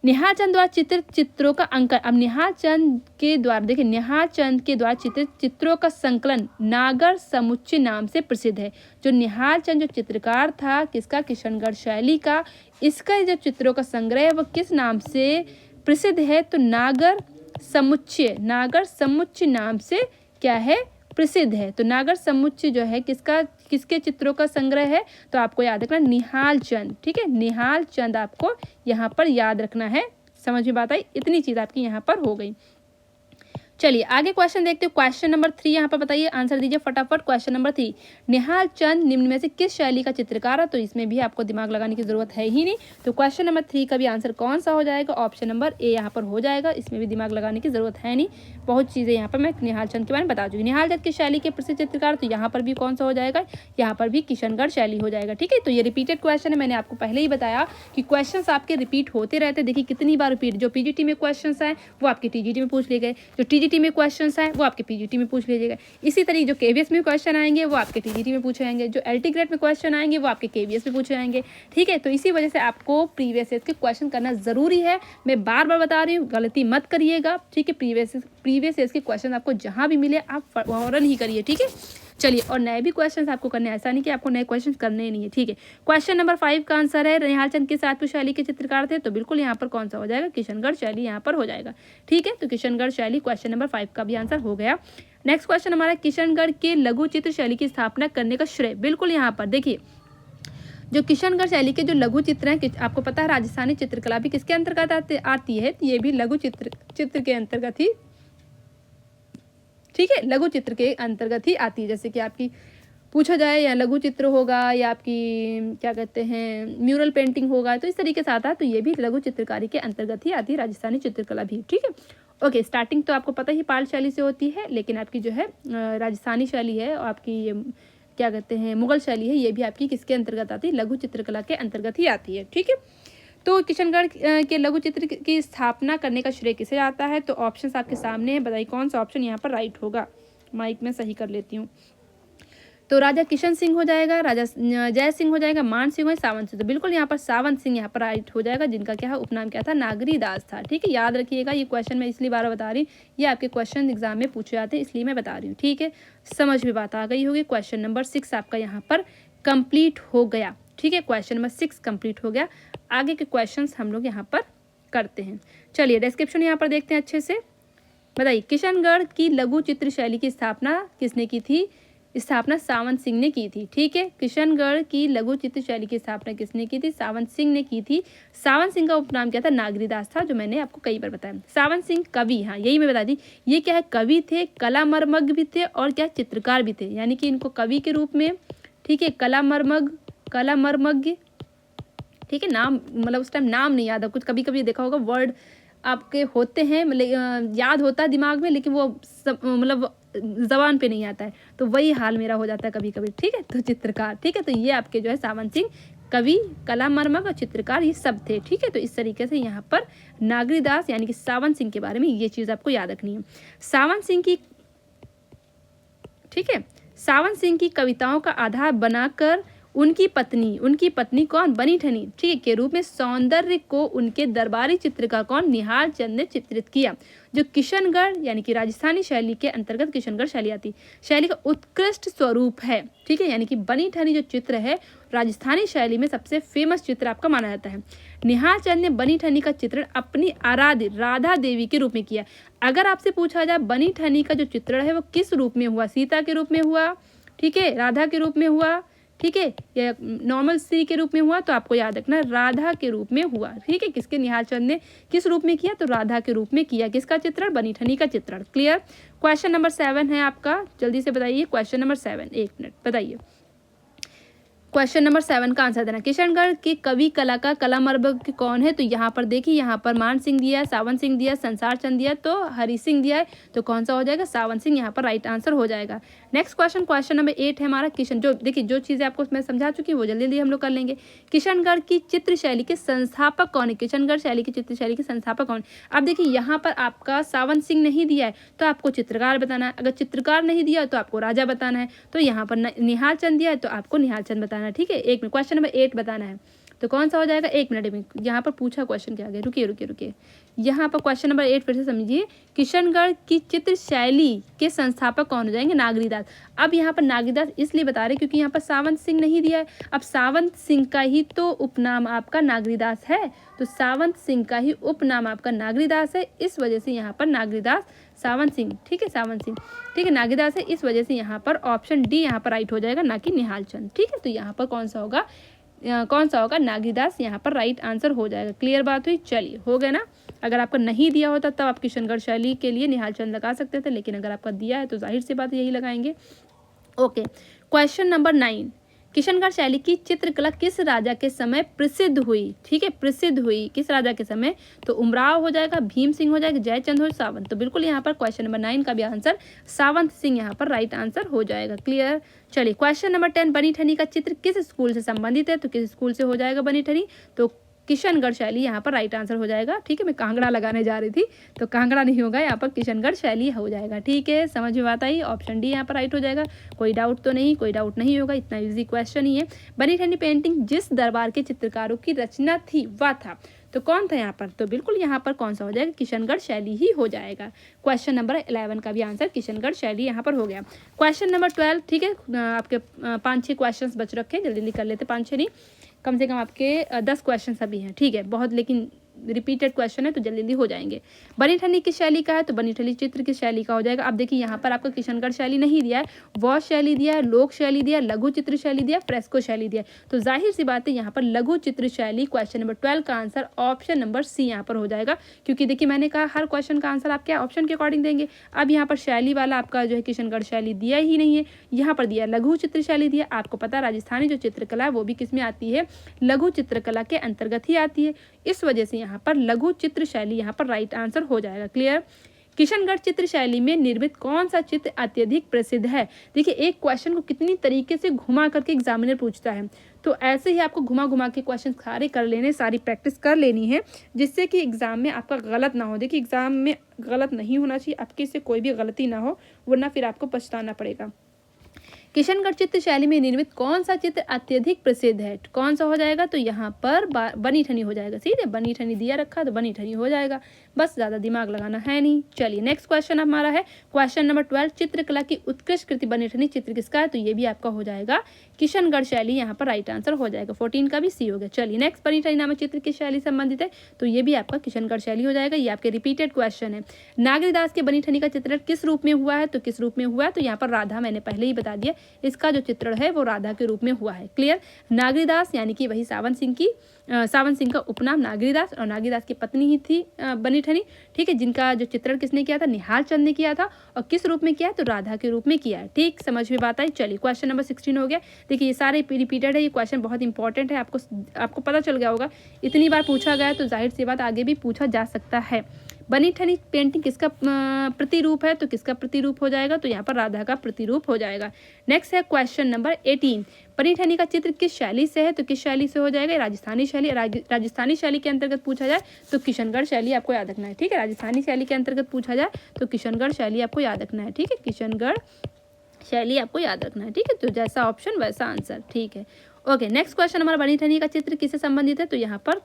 निहाल चंद द्वारा चित्रित चित्रों का अंकन। अब निहाल चंद के द्वारा देखिए, निहाल चंद के द्वारा चित्रित चित्रों का संकलन नागर समुच्चय नाम से प्रसिद्ध है। जो निहाल चंद जो चित्रकार था किसका? किशनगढ़ शैली का। इसका जो चित्रों का संग्रह है वो किस नाम से प्रसिद्ध है? तो नागर समुच्चय नाम से क्या है? प्रसिद्ध है। तो नागर समुच्चय जो है किसके चित्रों का संग्रह है? तो आपको याद रखना निहाल चंद, ठीक है, निहाल चंद आपको यहाँ पर याद रखना है। समझ में बात आई? इतनी चीज आपकी यहाँ पर हो गई। चलिए आगे क्वेश्चन देखते हैं। क्वेश्चन नंबर 3 यहाँ पर बताइए, आंसर दीजिए फटाफट। क्वेश्चन नंबर 3, निहाल चंद निम्न में से किस शैली का चित्रकार है? तो इसमें भी आपको दिमाग लगाने की जरूरत है ही नहीं। तो क्वेश्चन नंबर 3 का भी आंसर कौन सा हो जाएगा? ऑप्शन नंबर ए यहाँ पर हो जाएगा। इसमें भी दिमाग लगाने की जरूरत है नहीं, बहुत चीज़ें यहाँ पर मैं निहाल चंद के बारे में बता चुकी। निहाल चंद की शैली के प्रसिद्ध चित्रकार, तो यहाँ पर भी कौन सा हो जाएगा? यहाँ पर भी किशनगढ़ शैली हो जाएगा, ठीक है। तो ये रिपीटेड क्वेश्चन है, मैंने आपको पहले ही बताया कि क्वेश्चन आपके रिपीट होते रहते। देखिए कितनी बार रिपीट, जो पीजीटी में क्वेश्चन आए वो आपके टीजीटी में पूछ लिए गए, जो टीजीटी में क्वेश्चन आए वो आपके पीजीटी में पूछ लीजिएगा। इसी तरीके जो केवीएस में क्वेश्चन आएंगे वो आपके टीजीटी में पूछे जाएंगे, जो एलटी ग्रेड में क्वेश्चन आएंगे वो आपके केवीएस में पूछे जाएंगे, ठीक है। तो इसी वजह से आपको प्रीवियस ईयर के क्वेश्चन करना जरूरी है। मैं बार बार बता रही हूँ, गलती मत करिएगा, ठीक है। प्रीवियस ईयर के क्वेश्चन आपको जहाँ भी मिले आप फौरन ही करिए, ठीक है। चलिए, और नए भी क्वेश्चन आपको करने, ऐसा नहीं कि आपको नए क्वेश्चन करने ही नहीं है, ठीक है। क्वेश्चन नंबर 5 का आंसर है निहाल चंद के सातवीं शैली के चित्रकार थे, तो बिल्कुल यहाँ पर कौन सा हो जाएगा? किशनगढ़ शैली यहाँ पर हो जाएगा, ठीक है। तो किशनगढ़ शैली क्वेश्चन नंबर 5 का भी आंसर हो गया। नेक्स्ट क्वेश्चन हमारा, किशनगढ़ के लघु चित्र शैली की स्थापना करने का श्रेय, बिल्कुल यहाँ पर देखिए जो किशनगढ़ शैली के जो लघु चित्र हैं, आपको पता है राजस्थानी चित्रकला भी किसके अंतर्गत आती है? तो ये भी लघु चित्र के अंतर्गत ही, ठीक है, लघु चित्र के अंतर्गत ही आती है। जैसे कि आपकी पूछा जाए या लघु चित्र होगा या आपकी क्या कहते हैं म्यूरल पेंटिंग होगा, तो इस तरीके से आता है। तो ये भी लघु चित्रकारी के अंतर्गत ही आती है, राजस्थानी चित्रकला भी, ठीक है। ओके, स्टार्टिंग तो आपको पता ही पाल शैली से होती है, लेकिन आपकी जो है राजस्थानी शैली है और आपकी ये क्या कहते हैं मुगल शैली है, ये भी आपकी किसके अंतर्गत आती है? लघु चित्रकला के अंतर्गत ही आती है, ठीक है। तो किशनगढ़ के लघु चित्र की स्थापना करने का श्रेय किसे जाता है? तो ऑप्शंस आपके सामने है, बताइए कौन सा ऑप्शन यहाँ पर राइट होगा। माइक में सही कर लेती हूँ। तो राजा किशन सिंह हो जाएगा, राजा जय सिंह हो जाएगा, मान सिंह हो, सावंत सिंह। तो बिल्कुल यहाँ पर सावंत सिंह यहाँ पर राइट हो जाएगा, जिनका क्या है उपनाम क्या था, नागरीदास था। ठीक है, याद रखिएगा, ये क्वेश्चन मैं इसलिए बार बता रही हूँ, ये आपके क्वेश्चन एग्जाम में पूछे जाते हैं, इसलिए मैं बता रही हूँ। ठीक है, समझ में बात आ गई होगी। क्वेश्चन नंबर 6 आपका यहाँ पर कंप्लीट हो गया। ठीक है, क्वेश्चन नंबर 6 कंप्लीट हो गया। आगे के क्वेश्चन हम लोग यहाँ पर करते हैं। चलिए डिस्क्रिप्शन यहाँ पर देखते हैं अच्छे से। बताइए, किशनगढ़ की लघु चित्र शैली की स्थापना किसने की थी? स्थापना सावंत सिंह ने की थी। ठीक है, किशनगढ़ की लघु चित्र शैली की स्थापना किसने की थी? सावंत सिंह ने की थी। सावंत सिंह का उपनाम क्या था? नागरीदास था, जो मैंने आपको कई बार बताया। सावंत सिंह कवि, हाँ यही मैं बता दी, ये क्या है, कवि थे, कलामर्मज्ञ भी थे और क्या चित्रकार भी थे, यानी कि इनको कवि के रूप में, ठीक है, कलामर्मज्ञ, ठीक है, नाम मतलब उस टाइम नाम नहीं याद है, कुछ कभी कभी देखा होगा वर्ड आपके होते हैं, मतलब याद होता है दिमाग में, लेकिन वो मतलब जबान पे नहीं आता है, तो वही हाल मेरा हो जाता है कभी कभी। ठीक है, तो चित्रकार, ठीक है, तो ये आपके जो है सावंत सिंह कवि, कलामर्मज्ञ और चित्रकार ये सब थे। ठीक है, तो इस तरीके से यहाँ पर नागरीदास यानी कि सावंत सिंह के बारे में ये चीज़ आपको याद रखनी है। सावंत सिंह की, ठीक है, सावंत सिंह की कविताओं का आधार बनाकर उनकी पत्नी कौन? बनी ठनी, ठीक है, के रूप में सौंदर्य को उनके दरबारी चित्रकार कौन? निहाल चंद ने चित्रित किया। जो किशनगढ़ यानी कि राजस्थानी शैली के अंतर्गत किशनगढ़ शैली आती, शैली का उत्कृष्ट स्वरूप है। ठीक है, यानी कि बनी ठनी जो चित्र है राजस्थानी शैली में सबसे फेमस चित्र आपका माना जाता है। निहाल चंद ने बनी ठनी का चित्रण अपनी आराध्य राधा देवी के रूप में किया। अगर आपसे पूछा जाए बनी ठनी का जो चित्रण है वो किस रूप में हुआ? सीता के रूप में हुआ, ठीक है, राधा के रूप में हुआ, ठीक है, या नॉर्मल स्त्री के रूप में हुआ? तो आपको याद रखना राधा के रूप में हुआ। ठीक है, किसके? निहाल चंद ने किस रूप में किया? तो राधा के रूप में किया। किसका चित्रण? बनी ठनी का चित्रण। क्लियर। क्वेश्चन नंबर 7 है आपका, जल्दी से बताइए। क्वेश्चन नंबर 7, 1 मिनट बताइए। क्वेश्चन नंबर 7 का आंसर देना। किशनगढ़ के कवि कलाकार कलामर्मज्ञ कौन है? तो यहाँ पर देखिए, यहाँ पर मान सिंह दिया है, सावंत सिंह दिया है, संसार चंद दिया है, तो हरि सिंह दिया है, तो कौन सा हो जाएगा? सावंत सिंह यहाँ पर राइट आंसर हो जाएगा। नेक्स्ट क्वेश्चन, क्वेश्चन नंबर 8 है हमारा। जो देखिए जो चीज़ें आपको मैं समझा चुकी हूँ वो जल्दी जल्दी हम लोग कर लेंगे। किशनगढ़ की चित्र शैली के संस्थापक कौन है? किशनगढ़ शैली की चित्र शैली के संस्थापक कौन? अब देखिए यहाँ पर आपका सावंत सिंह नहीं दिया है तो आपको चित्रकार बताना है, अगर चित्रकार नहीं दिया तो आपको राजा बताना है, तो यहाँ पर निहाल चंद दिया है तो आपको निहाल चंद बताना है। ठीक है, एक मिनट, क्वेश्चन नंबर 8 बताना है, तो कौन सा हो जाएगा? 1 मिनट में यहाँ पर पूछा क्वेश्चन क्या गया, रुकिए यहाँ पर क्वेश्चन नंबर 8 फिर से समझिए। किशनगढ़ की चित्र शैली के संस्थापक कौन हो जाएंगे? नागरीदास। अब यहाँ पर नागरीदास इसलिए बता रहे क्योंकि यहाँ पर सावंत सिंह नहीं दिया है। अब सावंत सिंह का ही तो उपनाम आपका नागरीदास है, तो सावंत सिंह का ही उपनाम आपका नागरीदास है, इस वजह से यहाँ पर नागरीदास सावंत सिंह, ठीक है, सावंत सिंह, ठीक है, नागरीदास है, इस वजह से यहाँ पर ऑप्शन डी यहाँ पर राइट हो जाएगा, ना कि निहाल चंद। ठीक है, तो यहाँ पर कौन सा होगा? नागरीदास यहाँ पर राइट आंसर हो जाएगा। क्लियर बात हुई? चलिए, हो गया ना। अगर आपका नहीं दिया होता तब आप किशनगढ़ शैली के लिए निहाल चंद लगा सकते थे, लेकिन अगर आपका दिया है तो जाहिर सी बात यही लगाएंगे। ओके, क्वेश्चन नंबर 9, किशनगढ़ शैली की चित्रकला किस राजा के समय प्रसिद्ध हुई? ठीक है, प्रसिद्ध हुई किस राजा के समय? तो उमराव हो जाएगा, भीम सिंह हो जाएगा, जयचंद हो, सावंत। तो बिल्कुल यहाँ पर क्वेश्चन नंबर 9 का भी आंसर सावंत सिंह यहाँ पर राइट आंसर हो जाएगा। क्लियर। चलिए, क्वेश्चन नंबर 10, बनी ठनी का चित्र किस स्कूल से संबंधित है? तो किस स्कूल से हो जाएगा बनी ठनी? तो किशनगढ़ शैली यहाँ पर राइट आंसर हो जाएगा। ठीक है, मैं कांगड़ा लगाने जा रही थी तो कांगड़ा नहीं होगा, यहाँ पर किशनगढ़ शैली हो जाएगा। ठीक है, समझ में बात आई? ऑप्शन डी यहाँ पर राइट हो जाएगा। कोई डाउट तो नहीं? कोई डाउट नहीं होगा, इतना इजी क्वेश्चन ही है। बनी ठनी पेंटिंग जिस दरबार के चित्रकारों की रचना थी वह था, तो कौन था यहाँ पर? तो बिल्कुल यहाँ पर कौन सा हो जाएगा? किशनगढ़ शैली ही हो जाएगा। क्वेश्चन नंबर 11 का भी आंसर किशनगढ़ शैली यहाँ पर हो गया। क्वेश्चन नंबर 12, ठीक है, आपके 5-6 क्वेश्चन बच रखे हैं, जल्दी जल्दी कर लेते, 5-6 नहीं, कम से कम आपके 10 क्वेश्चन अभी हैं। ठीक है, बहुत लेकिन रिपीटेड क्वेश्चन है तो जल्दी जल्दी हो जाएंगे। बनी ठनी किस शैली का है? तो बनी ठनी चित्र किस शैली का हो जाएगा? अब देखिए यहाँ पर आपका किशनगढ़ शैली नहीं दिया है, वॉश शैली दिया है, लोक शैली दिया है, लघु चित्र शैली दिया है, फ्रेस्को शैली दिया है, तो जाहिर सी बात है यहाँ पर लघु चित्र शैली क्वेश्चन नंबर 12 का आंसर ऑप्शन नंबर सी यहाँ पर हो जाएगा, क्योंकि देखिए मैंने कहा हर क्वेश्चन का आंसर आप क्या ऑप्शन के अकॉर्डिंग देंगे। अब यहाँ पर शैली वाला आपका जो है किशनगढ़ शैली दिया ही नहीं है, यहाँ पर दिया लघु चित्र शैली दिया। आपको पता है राजस्थानी जो चित्रकला है वो भी किस में आती है? लघु चित्रकला के अंतर्गत ही आती है, इस वजह से यहाँ पर लघु चित्र शैली यहाँ पर राइट आंसर हो जाएगा। क्लियर। किशनगढ़ चित्र शैली में निर्मित कौन सा चित्र अत्यधिक प्रसिद्ध है? देखिए एक क्वेश्चन को कितनी तरीके से घुमा करके एग्जामिनर पूछता है, तो ऐसे ही आपको घुमा घुमा के क्वेश्चन सारे कर लेने, सारी प्रैक्टिस कर लेनी है, जिससे कि एग्जाम में आपका गलत ना हो। देखिए एग्जाम में गलत नहीं होना चाहिए, आपके से कोई भी गलती ना हो, वरना फिर आपको पछताना पड़ेगा। किशनगढ़ चित्र शैली में निर्मित कौन सा चित्र अत्यधिक प्रसिद्ध है? कौन सा हो जाएगा? तो यहाँ पर बनी ठनी हो जाएगा। सीधे बनी ठनी दिया रखा तो बनी ठनी हो जाएगा, बस ज़्यादा दिमाग लगाना है नहीं। चलिए नेक्स्ट क्वेश्चन हमारा है क्वेश्चन नंबर 12, चित्रकला की उत्कृष्ट कृति बनी ठनी चित्र किसका है? तो ये भी आपका हो जाएगा किशनगढ़ शैली, यहाँ पर राइट आंसर हो जाएगा। 14 का भी सी हो गया। चलिए नेक्स्ट, बनी ठनी नामक चित्र की शैली संबंधित है, तो ये भी आपका किशनगढ़ शैली हो जाएगा। ये आपके रिपीटेड क्वेश्चन है। नागरीदास के बनी ठनी का चित्रण किस रूप में हुआ है? तो किस रूप में हुआ है? तो यहाँ पर राधा, मैंने पहले ही बता दिया, इसका जो चित्रण है वो राधा के रूप में हुआ है। क्लियर। नागरीदास यानी कि वही सावन सिंह का उपनाम नागरीदास, और नागरीदास की पत्नी ही थी बनी ठनी, ठीक है, जिनका जो चित्रण किसने किया था? निहाल चंद ने किया था। और किस रूप में किया है? तो राधा के रूप में किया है। ठीक, समझ में बात आई। चलिए क्वेश्चन नंबर 16 हो गया। देखिए ये सारे रिपीटेड है, ये क्वेश्चन बहुत इंपॉर्टेंट है, आपको पता चल गया होगा, इतनी बार पूछा गया है तो जाहिर सी बात आगे भी पूछा जा सकता है। बनी ठनी पेंटिंग किसका प्रतिरूप है? तो किसका प्रतिरूप हो जाएगा? तो यहाँ पर राधा का प्रतिरूप हो जाएगा। नेक्स्ट है क्वेश्चन नंबर 18, बनी ठनी का चित्र किस शैली से है? तो किस शैली से हो जाएगा? राजस्थानी शैली। राजस्थानी शैली के अंतर्गत पूछा जाए तो किशनगढ़ शैली आपको याद रखना है। ठीक है, राजस्थानी शैली के अंतर्गत पूछा जाए तो किशनगढ़ शैली आपको याद रखना है। ठीक है, किशनगढ़ शैली आपको याद रखना है। ठीक है, तो जैसा ऑप्शन वैसा आंसर। ठीक है, ओके। नेक्स्ट क्वेश्चन हमारा, बनी ठनी का चित्र किससे संबंधित है? तो यहाँ पर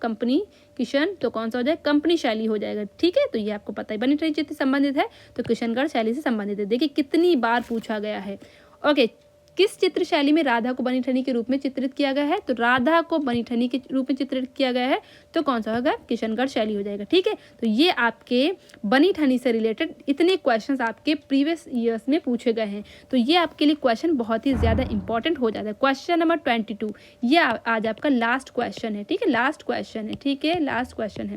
कंपनी किशन, तो कौन सा हो जाएगा? कंपनी शैली हो जाएगा। ठीक है, तो ये आपको पता है बनी ठनी चित्र संबंधित है तो किशनगढ़ शैली से संबंधित है। देखिए कितनी बार पूछा गया है। ओके, किस चित्र शैली में राधा को बनी ठनी के रूप में चित्रित किया गया है? तो राधा को बनी ठनी के रूप में चित्रित किया गया है तो कौन सा होगा? किशनगढ़ शैली हो जाएगा। ठीक है, तो ये आपके बनी ठनी से रिलेटेड इतने क्वेश्चंस आपके प्रीवियस ईयर्स में पूछे गए हैं, तो ये आपके लिए क्वेश्चन बहुत ही ज़्यादा इंपॉर्टेंट हो जाता है। क्वेश्चन नंबर 22, ये आज आपका लास्ट क्वेश्चन है। ठीक है, लास्ट क्वेश्चन है। ठीक है, लास्ट क्वेश्चन है।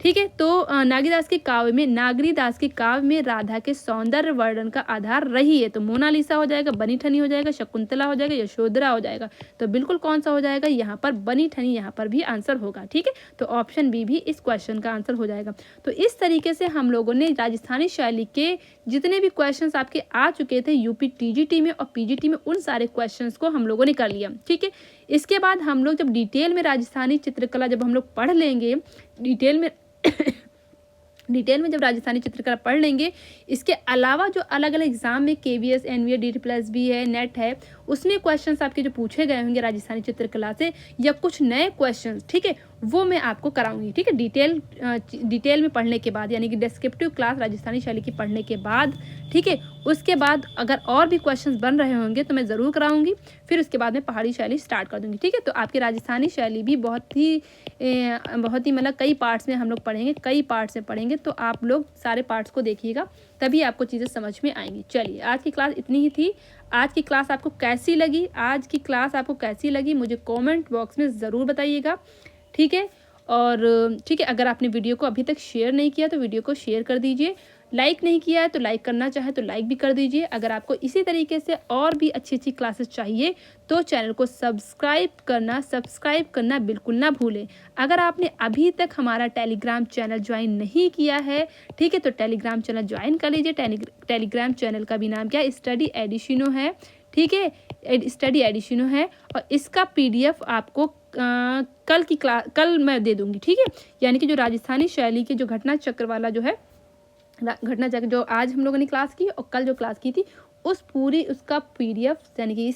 ठीक है, तो नागरीदास के काव्य में राधा के सौंदर्य वर्णन का आधार रही है, तो मोनालिसा हो जाएगा, बनी ठनी हो जाएगा, शकुंतला हो जाएगा, यशोधरा हो जाएगा। तो बिल्कुल कौन सा हो जाएगा? यहाँ पर बनी ठनी, यहाँ पर भी आंसर होगा। ठीक है, तो ऑप्शन बी भी इस क्वेश्चन का आंसर हो जाएगा। तो इस तरीके से हम लोगों ने राजस्थानी शैली के जितने भी क्वेश्चन आपके आ चुके थे यूपी टीजीटी में और पीजीटी में, उन सारे क्वेश्चन को हम लोगों ने कर लिया। ठीक है, इसके बाद हम लोग जब डिटेल में राजस्थानी चित्रकला जब हम लोग पढ़ लेंगे, डिटेल में जब राजस्थानी चित्रकला पढ़ लेंगे, इसके अलावा जो अलग अलग एग्जाम में KVS, NVA, DT+B है, नेट है, उसमें क्वेश्चंस आपके जो पूछे गए होंगे राजस्थानी चित्रकला से या कुछ नए क्वेश्चंस, ठीक है, वो मैं आपको कराऊंगी। ठीक है, डिटेल में पढ़ने के बाद, यानी कि डिस्क्रिप्टिव क्लास राजस्थानी शैली की पढ़ने के बाद, ठीक है, उसके बाद अगर और भी क्वेश्चंस बन रहे होंगे तो मैं ज़रूर कराऊंगी। फिर उसके बाद में पहाड़ी शैली स्टार्ट कर दूंगी। ठीक है, तो आपकी राजस्थानी शैली भी बहुत ही मतलब कई पार्ट्स में हम लोग पढ़ेंगे, कई पार्ट्स में पढ़ेंगे, तो आप लोग सारे पार्ट्स को देखिएगा, तभी आपको चीज़ें समझ में आएंगी। चलिए, आज की क्लास इतनी ही थी। आज की क्लास आपको कैसी लगी? मुझे कमेंट बॉक्स में ज़रूर बताइएगा। ठीक है, और ठीक है, अगर आपने वीडियो को अभी तक शेयर नहीं किया तो वीडियो को शेयर कर दीजिए। लाइक नहीं किया है तो लाइक करना चाहे तो लाइक भी कर दीजिए। अगर आपको इसी तरीके से और भी अच्छी अच्छी क्लासेस चाहिए तो चैनल को सब्सक्राइब करना बिल्कुल ना भूलें। अगर आपने अभी तक हमारा टेलीग्राम चैनल ज्वाइन नहीं किया है, ठीक है, तो टेलीग्राम चैनल ज्वाइन कर लीजिए। टेलीग्राम चैनल का भी नाम क्या है? स्टडी एडिशिनो है। ठीक है, स्टडी एडिशिनो है, और इसका PDF आपको कल मैं दे दूंगी। ठीक है, यानी कि जो राजस्थानी शैली के जो घटना चक्र वाला जो है, घटना चक्र जो आज हम लोगों ने क्लास की और कल जो क्लास की थी, उसका PDF, यानी कि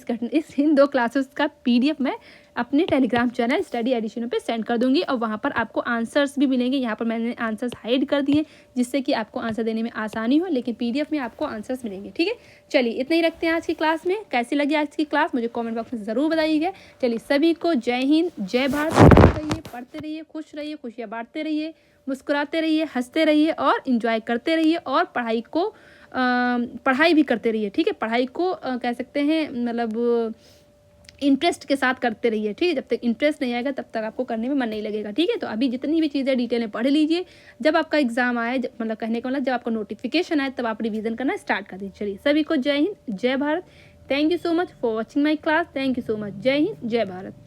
इन 2 क्लासेस का PDF मैं अपने टेलीग्राम चैनल स्टडी एडिशन पे सेंड कर दूंगी, और वहाँ पर आपको आंसर्स भी मिलेंगे। यहाँ पर मैंने आंसर्स हाइड कर दिए जिससे कि आपको आंसर देने में आसानी हो, लेकिन PDF में आपको आंसर्स मिलेंगे। ठीक है, चलिए इतना ही रखते हैं आज की क्लास में। कैसी लगी आज की क्लास मुझे कॉमेंट बॉक्स में ज़रूर बताइएगा। चलिए, सभी को जय हिंद, जय भारत। पढ़ते रहिए, खुश रहिए, खुशियाँ बांटते रहिए, मुस्कुराते रहिए, हंसते रहिए और इंजॉय करते रहिए, और पढ़ाई भी करते रहिए। ठीक है, पढ़ाई को कह सकते हैं मतलब इंटरेस्ट के साथ करते रहिए। ठीक है, जब तक इंटरेस्ट नहीं आएगा तब तक आपको करने में मन नहीं लगेगा। ठीक है, तो अभी जितनी भी चीज़ें डिटेल में पढ़ लीजिए, जब आपका एग्जाम आए, मतलब कहने का मतलब जब आपका नोटिफिकेशन आए तब आप रिवीजन करना स्टार्ट कर दीजिए। चलिए, सभी को जय हिंद, जय Bharat. Thank you so much for watching my class. Thank you so much. जय हिंद, जय भारत।